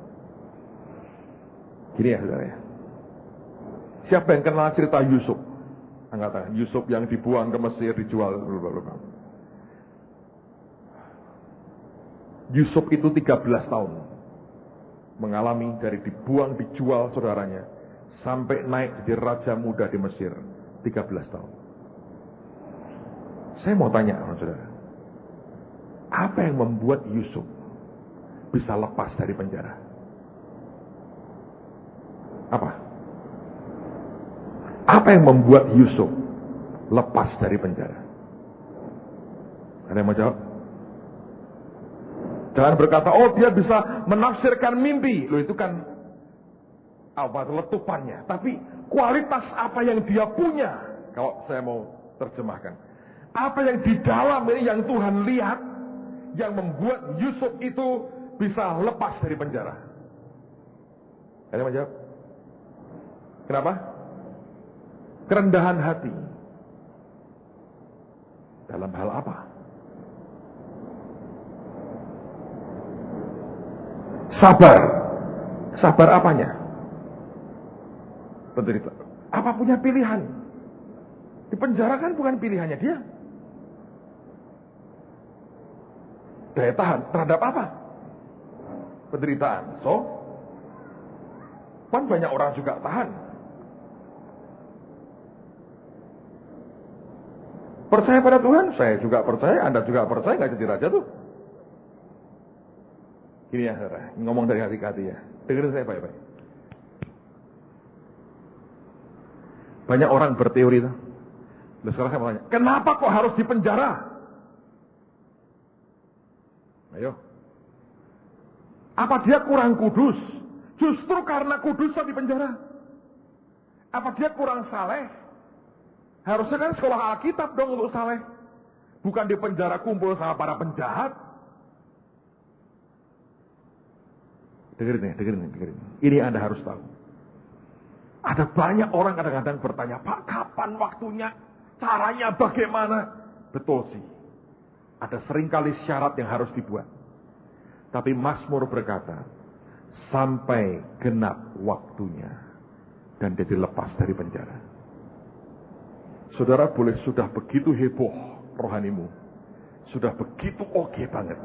Gini ya saudara ya. Siapa yang kenal cerita Yusuf? Angkat tangan. Yusuf yang dibuang ke Mesir, dijual. Yusuf itu 13 tahun. Mengalami dari dibuang, dijual saudaranya. Sampai naik jadi raja muda di Mesir. 13 tahun. Saya mau tanya sama saudara. Apa yang membuat Yusuf bisa lepas dari penjara? Apa yang membuat Yusuf lepas dari penjara? Ada yang mau jawab? Jangan berkata, oh dia bisa menafsirkan mimpi. Loh itu kan letupannya. Tapi kualitas apa yang dia punya, kalau saya mau terjemahkan. Apa yang di dalam ini yang Tuhan lihat, yang membuat Yusuf itu bisa lepas dari penjara. Ada yang mau jawab? Kenapa? Kerendahan hati. Dalam hal apa? Sabar. Sabar apanya? Penderita. Apa punya pilihan? Di penjara kan bukan pilihannya dia. Daya tahan terhadap apa? Penderitaan. Kan banyak orang juga tahan. Percaya pada Tuhan, saya juga percaya, Anda juga percaya, nggak jadi raja tuh. Gini ya saudara, ngomong dari hati ke hati ya. Dengerin saya baik-baik. Banyak orang berteori tuh. Lalu sekarang saya mau tanya, kenapa kok harus di penjara? Ayo. Apa dia kurang kudus? Justru karena kudusnya di penjara. Apa dia kurang saleh? Harusnya kan sekolah Alkitab dong untuk saleh. Bukan di penjara kumpul sama para penjahat. Dengerin. Ini Anda harus tahu. Ada banyak orang kadang-kadang bertanya, Pak, kapan waktunya? Caranya bagaimana? Betul sih. Ada seringkali syarat yang harus dibuat. Tapi Mazmur berkata, sampai genap waktunya. Dan dia dilepas dari penjara. Saudara boleh sudah begitu heboh rohanimu. Sudah begitu oke banget.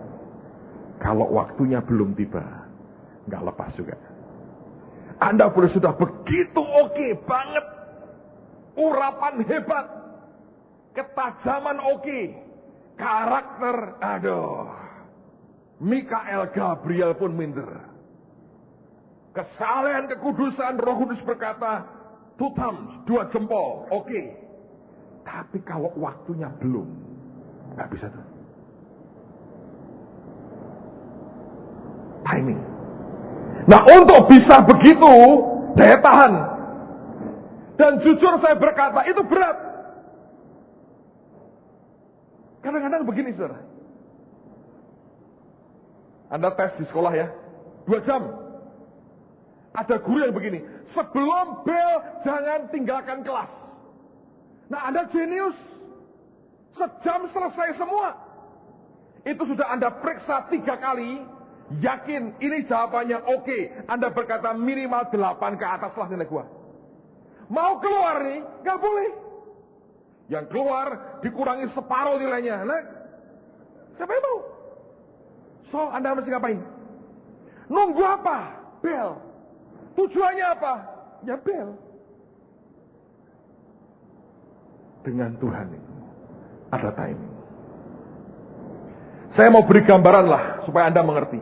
Kalau waktunya belum tiba, nggak lepas juga. Anda boleh sudah begitu oke banget. Urapan hebat. Ketajaman oke. Karakter, aduh. Mikael, Gabriel pun minder. Kesalehan, kekudusan, Roh Kudus berkata, 2 thumbs, 2 jempol, oke. Tapi kalau waktunya belum, nggak bisa tuh. Timing. Nah, untuk bisa begitu, daya tahan. Dan jujur saya berkata, itu berat. Kadang-kadang begini, saudara. Anda tes di sekolah ya, 2 jam. Ada guru yang begini, sebelum bel jangan tinggalkan kelas. Nah, Anda jenius. Sejam selesai semua. Itu sudah Anda periksa 3 kali. Yakin ini jawabannya oke. Anda berkata minimal 8 ke atas lah nilai gua. Mau keluar nih, gak boleh. Yang keluar dikurangi separuh nilainya. Nah, siapa yang mau? So, Anda mesti ngapain? Nunggu apa? Bel. Tujuannya apa? Ya bel. Dengan Tuhan itu ada timing. Saya mau beri gambaran lah supaya Anda mengerti.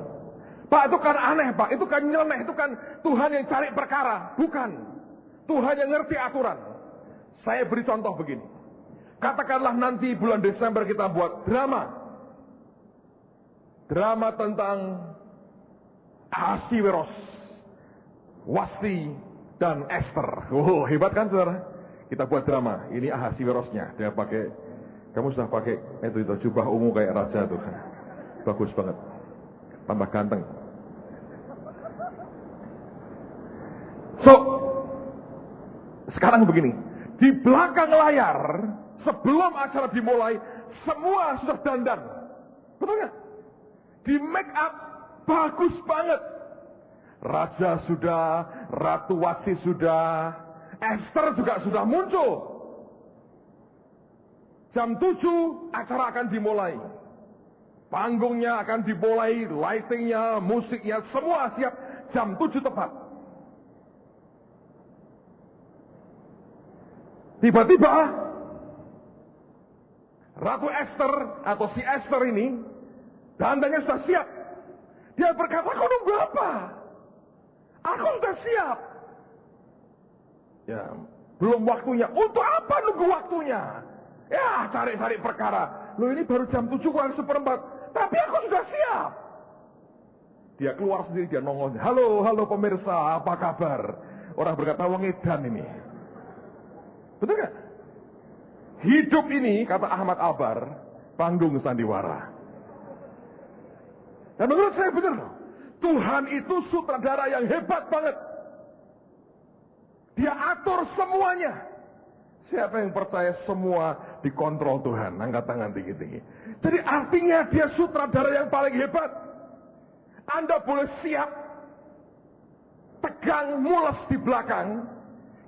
Pak, itu kan aneh, Pak. Itu kan nyeleneh. Itu kan Tuhan yang cari perkara. Bukan. Tuhan yang ngerti aturan. Saya beri contoh begini. Katakanlah nanti bulan Desember kita buat drama. Drama tentang Ahasiweros, Wasti, dan Esther. Oh, hebat kan, saudara? Kita buat drama. Ini Ahasiwerosnya. Dia pakai, kamu sudah pakai itu jubah ungu kayak raja tuh. Bagus banget. Tambah ganteng. So, sekarang begini. Di belakang layar, sebelum acara dimulai, semua sudah dandan. Betul nggak? Di make up, bagus banget. Raja sudah, Ratu Wasti sudah, Esther juga sudah muncul. Jam 7 acara akan dimulai. Panggungnya akan dimulai, lightingnya, musiknya, semua siap. Jam 7 tepat. Tiba-tiba Ratu Esther atau si Esther ini dandannya sudah siap. Dia berkata, aku nunggu apa? Aku sudah siap. Ya, belum waktunya. Untuk apa nunggu waktunya? Ya, cari-cari perkara. Loh, ini baru jam 7 kurang 1/4. Tapi aku sudah siap. Dia keluar sendiri, dia nongol. Halo pemirsa, apa kabar? Orang berkata, wong edan ini. Betul gak? Hidup ini, kata Ahmad Albar, panggung sandiwara. Dan menurut saya benar. Tuhan itu sutradara yang hebat banget. Dia atur semuanya. Siapa yang percaya semua dikontrol Tuhan? Angkat tangan tinggi-tinggi. Jadi artinya dia sutradara yang paling hebat. Anda boleh siap tegang mules di belakang.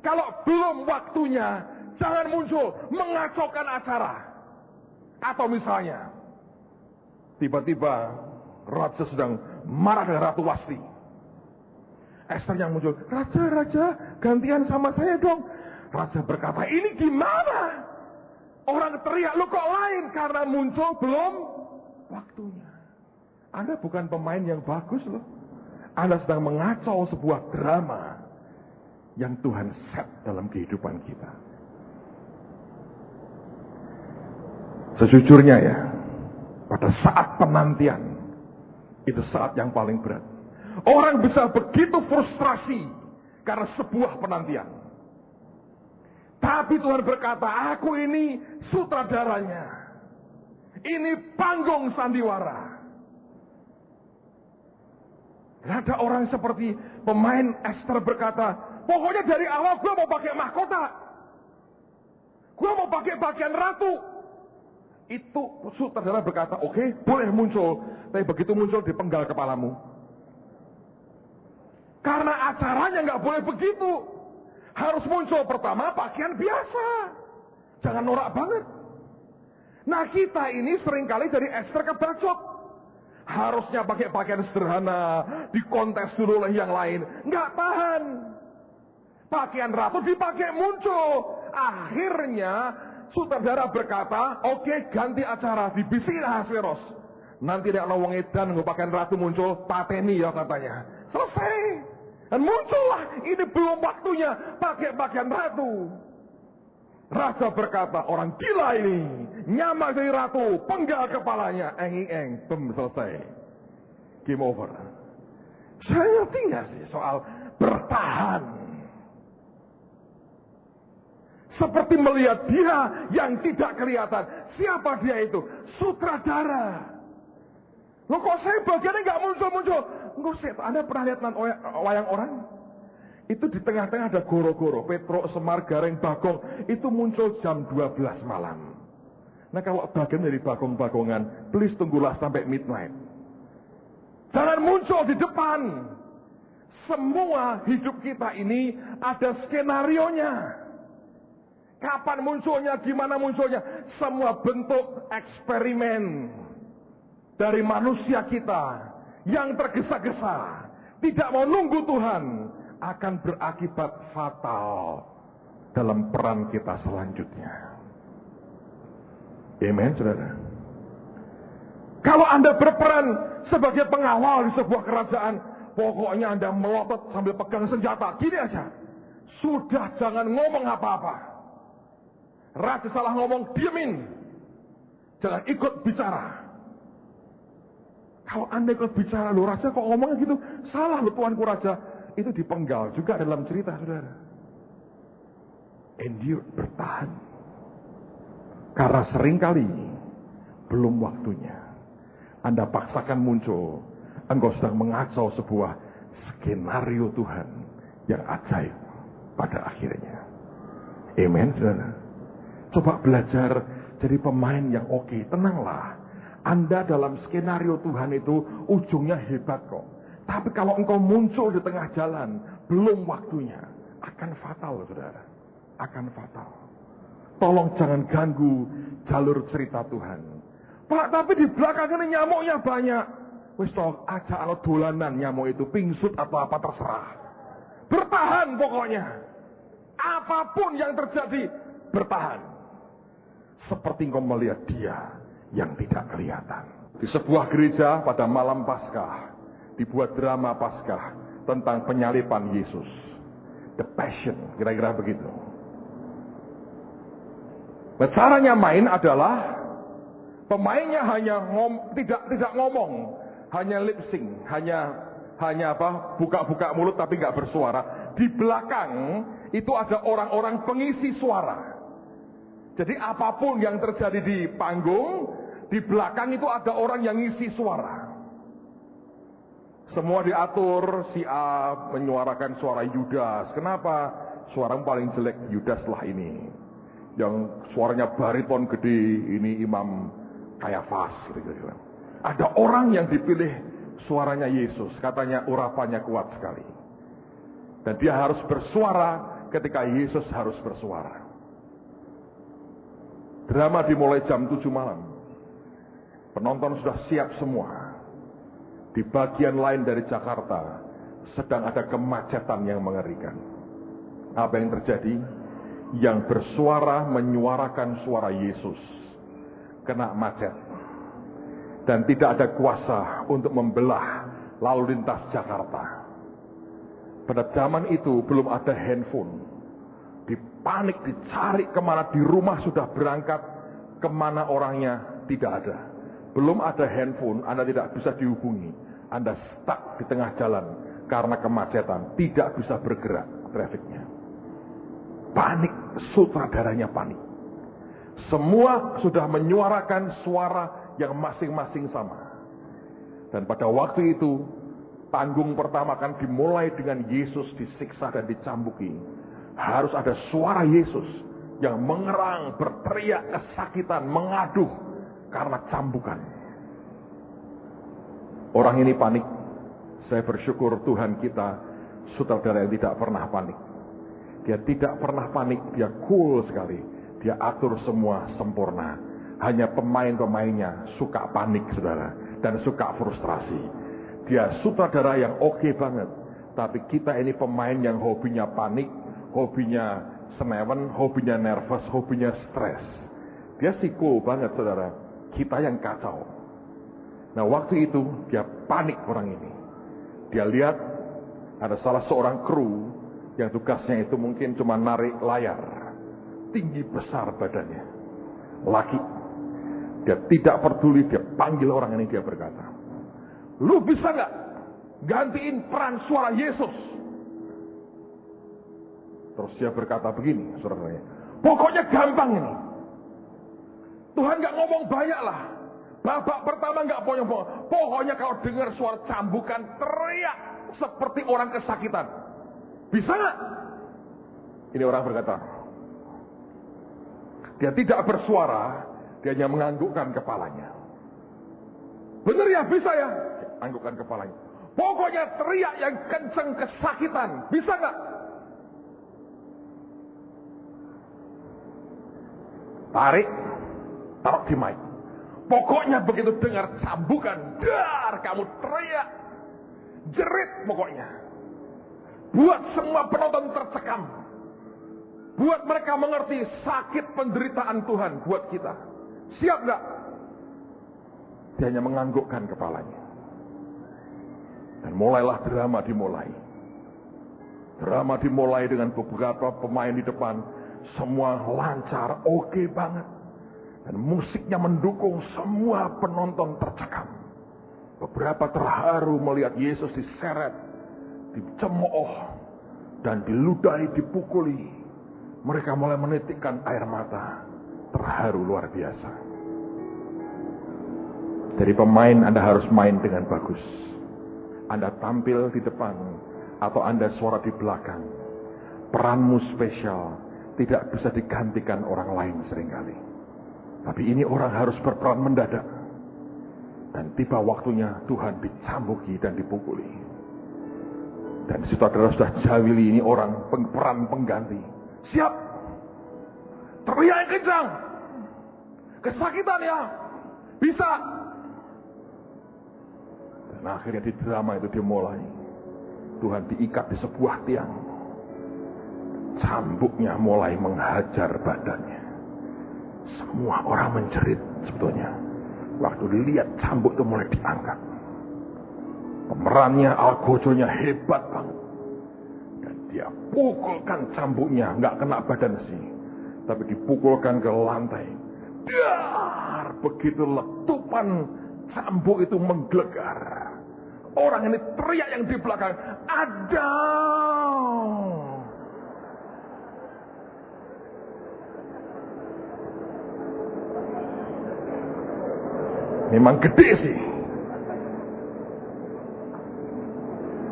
Kalau belum waktunya, jangan muncul mengacaukan acara. Atau misalnya, tiba-tiba Raja sedang marah dengan Ratu Wasti. Esther yang muncul, Raja, gantian sama saya dong. Raja berkata, ini gimana? Orang teriak, lo kok lain? Karena muncul belum waktunya. Anda bukan pemain yang bagus loh. Anda sedang mengacau sebuah drama yang Tuhan set dalam kehidupan kita. Sejujurnya ya, pada saat penantian, itu saat yang paling berat. Orang bisa begitu frustrasi karena sebuah penantian. Tapi Tuhan berkata, aku ini sutradaranya. Ini panggung sandiwara. Ada orang seperti pemain Esther berkata, Pokoknya dari awal gue mau pakai mahkota. Gue mau pakai pakaian ratu. Itu sutradara berkata, oke, boleh muncul. Tapi begitu muncul dipenggal kepalamu. Karena acaranya nggak boleh begitu. Harus muncul pertama pakaian biasa. Jangan norak banget. Nah kita ini seringkali dari ekstrak ke bacot. Harusnya pakai pakaian sederhana, dikontes dulu oleh yang lain. Nggak tahan. Pakaian ratu dipakai muncul. Akhirnya sutradara berkata, oke ganti acara, dibisikin Ahasveros. Nanti dia kalau wong edan nggak pakaian ratu muncul, pateni ya katanya. Selesai. Dan muncullah, ini belum waktunya pakai pakaian ratu. Raja berkata, orang gila ini, nyamak dari ratu, penggal kepalanya, bem, selesai. Game over. Saya ngerti nggak sih soal bertahan? Seperti melihat dia yang tidak kelihatan. Siapa dia itu? Sutradara. Loh kok saya bagiannya nggak muncul-muncul? Enggak sih, Anda pernah lihat wayang orang? Itu di tengah-tengah ada goro-goro, Petro, Semar, Gareng, Bagong. Itu muncul jam 12 malam. Nah kalau bagian dari bagong-bagongan, please tunggulah sampai midnight. Jangan muncul di depan. Semua hidup kita ini ada skenarionya. Kapan munculnya, gimana munculnya. Semua bentuk eksperimen dari manusia kita yang tergesa-gesa, tidak mau nunggu Tuhan, akan berakibat fatal dalam peran kita selanjutnya. Amen, saudara. Kalau Anda berperan sebagai pengawal di sebuah kerajaan, pokoknya Anda melotot sambil pegang senjata, gini aja. Sudah jangan ngomong apa-apa. Raja salah ngomong, diemin. Jangan ikut bicara. Kalau Anda ikut bicara, loh Raja kok ngomongnya gitu? Salah loh Tuanku Raja. Itu dipenggal juga dalam cerita, saudara. Endure, bertahan. Karena seringkali belum waktunya. Anda paksakan muncul. Engkau sedang mengacau sebuah skenario Tuhan yang ajaib pada akhirnya. Amen, saudara. Coba belajar jadi pemain yang oke. Tenanglah. Anda dalam skenario Tuhan itu ujungnya hebat kok. Tapi kalau engkau muncul di tengah jalan, belum waktunya. Akan fatal, saudara. Akan fatal. Tolong jangan ganggu jalur cerita Tuhan. Pak, tapi di belakang ini nyamuknya banyak. Wis toh, aja alo dolanan nyamuk itu, pingsut atau apa terserah. Bertahan pokoknya. Apapun yang terjadi, bertahan. Seperti engkau melihat dia yang tidak kelihatan. Di sebuah gereja pada malam Paskah, dibuat drama Paskah tentang penyalipan Yesus. The Passion, kira-kira begitu. Nah, caranya main adalah pemainnya hanya tidak ngomong, hanya lip sync, hanya buka-buka mulut tapi nggak bersuara. Di belakang itu ada orang-orang pengisi suara. Jadi apapun yang terjadi di panggung, di belakang itu ada orang yang ngisi suara. Semua diatur, si A menyuarakan suara Yudas. Kenapa? Suara paling jelek Yudas lah ini. Yang suaranya bariton gede, ini Imam Kayafas. Gitu. Ada orang yang dipilih suaranya Yesus. Katanya urapannya kuat sekali. Dan dia harus bersuara ketika Yesus harus bersuara. Drama dimulai jam 7 malam. Penonton sudah siap semua. Di bagian lain dari Jakarta sedang ada kemacetan yang mengerikan. Apa yang terjadi? Yang bersuara menyuarakan suara Yesus kena macet. Dan tidak ada kuasa untuk membelah lalu lintas Jakarta. Pada zaman itu belum ada handphone. Dipanik, dicari kemana, di rumah sudah berangkat, kemana orangnya tidak ada. Belum ada handphone, Anda tidak bisa dihubungi. Anda stuck di tengah jalan karena kemacetan, tidak bisa bergerak trafiknya. Panik, sutradaranya panik. Semua sudah menyuarakan suara yang masing-masing sama. Dan pada waktu itu, Panggung pertama akan dimulai dengan Yesus disiksa dan dicambuki. Harus ada suara Yesus yang mengerang, berteriak kesakitan, mengaduh karena cambukan. Orang ini panik. Saya bersyukur Tuhan kita sutradara yang tidak pernah panik. Dia tidak pernah panik, dia cool sekali. Dia atur semua sempurna. Hanya pemain-pemainnya suka panik, saudara, dan suka frustrasi. Dia sutradara yang oke banget. Tapi kita ini pemain yang hobinya panik, hobinya senewen, hobinya nervous, hobinya stres. Dia sih cool banget, saudara. Kita yang kacau. Nah, waktu itu dia panik orang ini. Dia lihat ada salah seorang kru yang tugasnya itu mungkin cuma narik layar. Tinggi besar badannya. Laki. Dia tidak peduli, dia panggil orang ini, dia berkata, "Lu bisa nggak gantiin peran suara Yesus?" Terus dia berkata begini, saudaranya, "Pokoknya gampang ini. Tuhan nggak ngomong banyak lah. Babak pertama nggak bohong-bohong. Pokoknya kalau dengar suara cambukan, teriak seperti orang kesakitan. Bisa nggak?" Ini orang berkata. Dia tidak bersuara, dia hanya menganggukkan kepalanya. "Bener ya, bisa ya?" Anggukkan kepalanya. "Pokoknya teriak yang kenceng kesakitan. Bisa nggak?" Tarik, taruh di mic. Pokoknya begitu dengar cambukan, dar, kamu teriak, jerit pokoknya. Buat semua penonton tercekam. Buat mereka mengerti sakit penderitaan Tuhan buat kita. Siap nggak? Dia hanya menganggukkan kepalanya. Dan mulailah drama dimulai. Drama dimulai dengan beberapa pemain di depan. Semua lancar, oke banget. Dan musiknya mendukung, semua penonton tercekam. Beberapa terharu melihat Yesus diseret, dicemooh, dan diludahi, dipukuli. Mereka mulai menitikkan air mata. Terharu luar biasa. Jadi pemain Anda harus main dengan bagus. Anda tampil di depan atau Anda suara di belakang. Peranmu spesial, tidak bisa digantikan orang lain seringkali. Tapi ini orang harus berperan mendadak. Dan tiba waktunya Tuhan dicambuki dan dipukuli. Dan saudara sudah jawili ini orang peran pengganti. Siap. Teriak yang kencang. Kesakitan ya. Bisa. Dan akhirnya di drama itu dimulai. Tuhan diikat di sebuah tiang. Cambuknya mulai menghajar badannya. Semua orang menjerit sebetulnya. Waktu dilihat cambuk itu mulai diangkat. Pemerannya algojonya hebat banget. Dan dia pukulkan cambuknya. Nggak kena badan sih. Tapi dipukulkan ke lantai. Dar! Begitu letupan cambuk itu menggelegar. Orang ini teriak yang di belakang. Ada! Memang gede sih.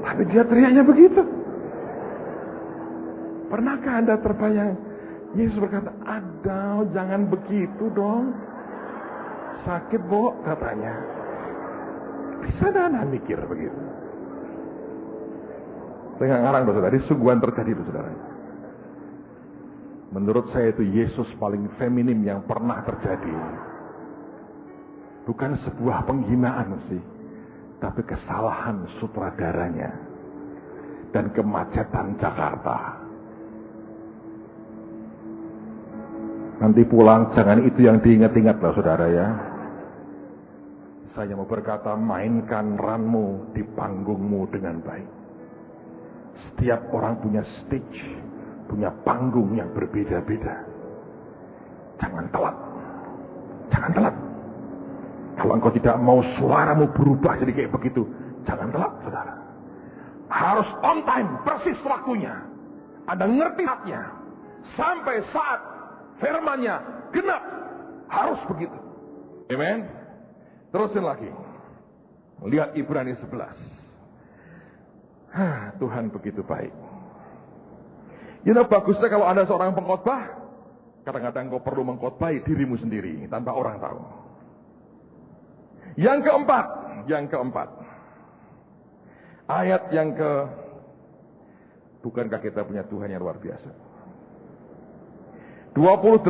Tapi dia teriaknya begitu. Pernahkah Anda terbayang Yesus berkata, "Ada, jangan begitu dong. Sakit, Bo," katanya. Bisa Anda mikir begitu? Saya nggak ngarang, saudara. Tadi sungguhan terjadi, saudara. Menurut saya itu Yesus paling feminim yang pernah terjadi. Bukan sebuah penghinaan sih, tapi kesalahan sutradaranya dan kemacetan Jakarta. Nanti pulang jangan itu yang diingat-ingat lah, saudara ya. Saya mau berkata, mainkan ranmu di panggungmu dengan baik. Setiap orang punya stage, punya panggung yang berbeda-beda. Jangan telat. Jangan telat. Kalau engkau tidak mau suaramu berubah jadi kayak begitu, jangan telat, saudara. Harus on time, persis waktunya. Anda ngerti saatnya. Sampai saat firman-Nya genap, harus begitu. Amen. Terusin lagi. Lihat Ibrani 11. Tuhan begitu baik. Bagusnya kalau Anda seorang pengkhotbah, kadang-kadang kau perlu mengkhotbahi dirimu sendiri tanpa orang tahu. Yang keempat. Ayat bukankah kita punya Tuhan yang luar biasa? 28.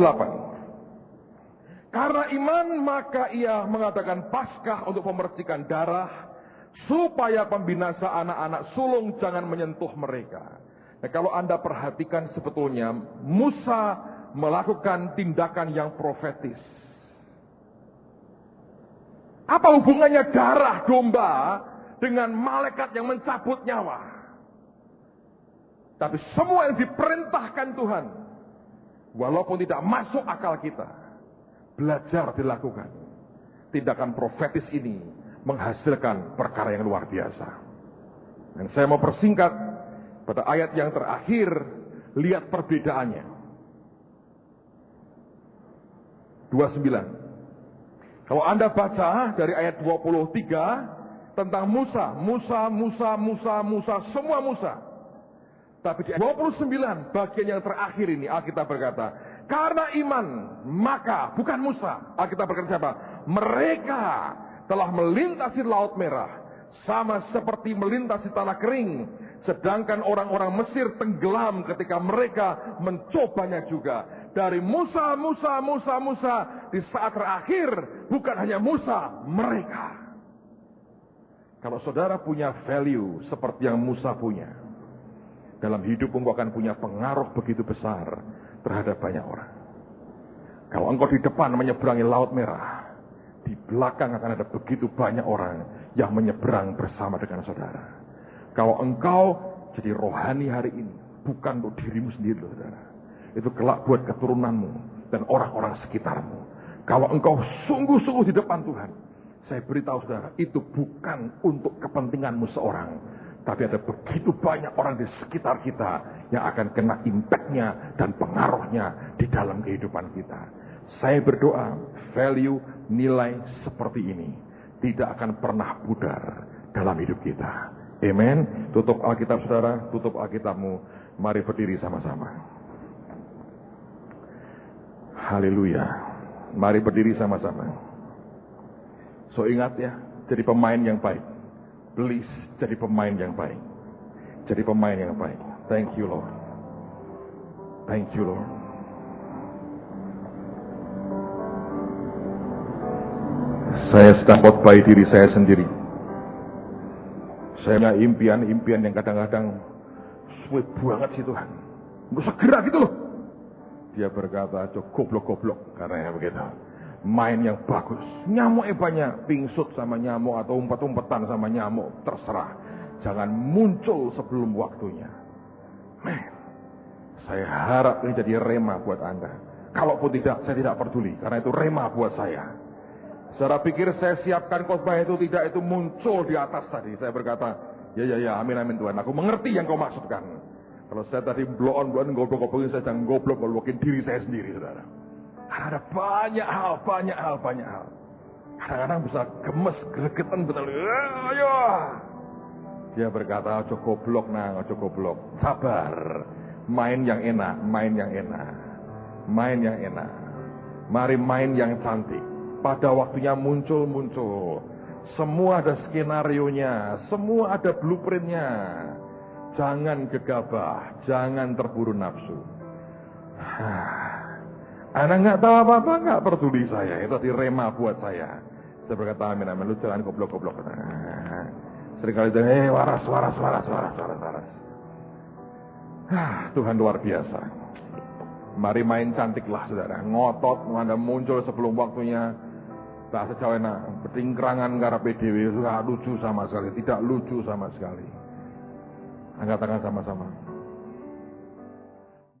Karena iman maka ia mengadakan Paskah untuk membersihkan darah, supaya pembinasa anak-anak sulung jangan menyentuh mereka. Nah, kalau Anda perhatikan sebetulnya Musa melakukan tindakan yang profetis. Apa hubungannya darah domba dengan malaikat yang mencabut nyawa? Tapi semua yang diperintahkan Tuhan, walaupun tidak masuk akal kita, belajar dilakukan. Tindakan profetis ini menghasilkan perkara yang luar biasa. Dan saya mau persingkat pada ayat yang terakhir, lihat perbedaannya. 29. Kalau Anda baca dari ayat 23 tentang Musa, semua Musa. Tapi di ayat 29 bagian yang terakhir ini Alkitab berkata, karena iman maka, bukan Musa, Alkitab berkata siapa? Mereka telah melintasi Laut Merah sama seperti melintasi tanah kering, sedangkan orang-orang Mesir tenggelam ketika mereka mencobanya juga. Dari Musa di saat terakhir bukan hanya Musa, mereka. Kalau saudara punya value seperti yang Musa punya, dalam hidup engkau akan punya pengaruh begitu besar terhadap banyak orang. Kalau engkau di depan menyeberangi Laut Merah, di belakang akan ada begitu banyak orang yang menyeberang bersama dengan saudara. Kalau engkau jadi rohani hari ini, bukan untuk dirimu sendiri, saudara. Itu kelak buat keturunanmu dan orang-orang sekitarmu. Kalau engkau sungguh-sungguh di depan Tuhan, saya beritahu saudara, itu bukan untuk kepentinganmu seorang, tapi ada begitu banyak orang di sekitar kita yang akan kena impactnya dan pengaruhnya di dalam kehidupan kita. Saya berdoa, value, nilai seperti ini tidak akan pernah pudar dalam hidup kita. Amen. Tutup Alkitab saudara, tutup Alkitabmu. Mari berdiri sama-sama. Haleluya. Mari berdiri sama-sama. So ingat ya, jadi pemain yang baik. Please, jadi pemain yang baik. Jadi pemain yang baik. Thank you Lord. Thank you Lord. Saya sedang khotbah diri saya sendiri. Saya punya impian yang kadang-kadang suwe banget sih Tuhan. Nggak segera gitu loh. Dia berkata, goblok-goblok, karena begitu. Main yang bagus. Nyamuknya banyak, pingsut sama nyamuk atau umpet-umpetan sama nyamuk, terserah. Jangan muncul sebelum waktunya. Saya harap ini jadi rema buat Anda. Kalaupun tidak, saya tidak peduli, karena itu rema buat saya. Saudara pikir saya siapkan khotbah itu tidak, itu muncul di atas tadi. Saya berkata, ya, amin Tuhan. Aku mengerti yang kau maksudkan. Kalau saya tadi blow on, goblok-goblok, saya sedang goblok-goblokin diri saya sendiri, saudara. Ada banyak hal. Kadang-kadang bisa gemes, gregetan, betul. Ayo. Dia berkata, ojo goblok. Sabar. Main yang enak. Mari main yang cantik. Pada waktunya muncul. Semua ada skenarionya, semua ada blueprintnya. Jangan gegabah, jangan terburu nafsu. Anak nggak tahu apa-apa, nggak peduli saya. Itu direma buat saya. Saya berkata amin. Lu jangan goblok-goblok. Seringkali waras. Tuhan luar biasa. Mari main cantiklah saudara. Ngotot, Anda muncul sebelum waktunya. Bahasa Jawa enak, bertingkrangan garap PDW, sudah lucu sama sekali. Tidak lucu sama sekali. Angkat tangan sama-sama.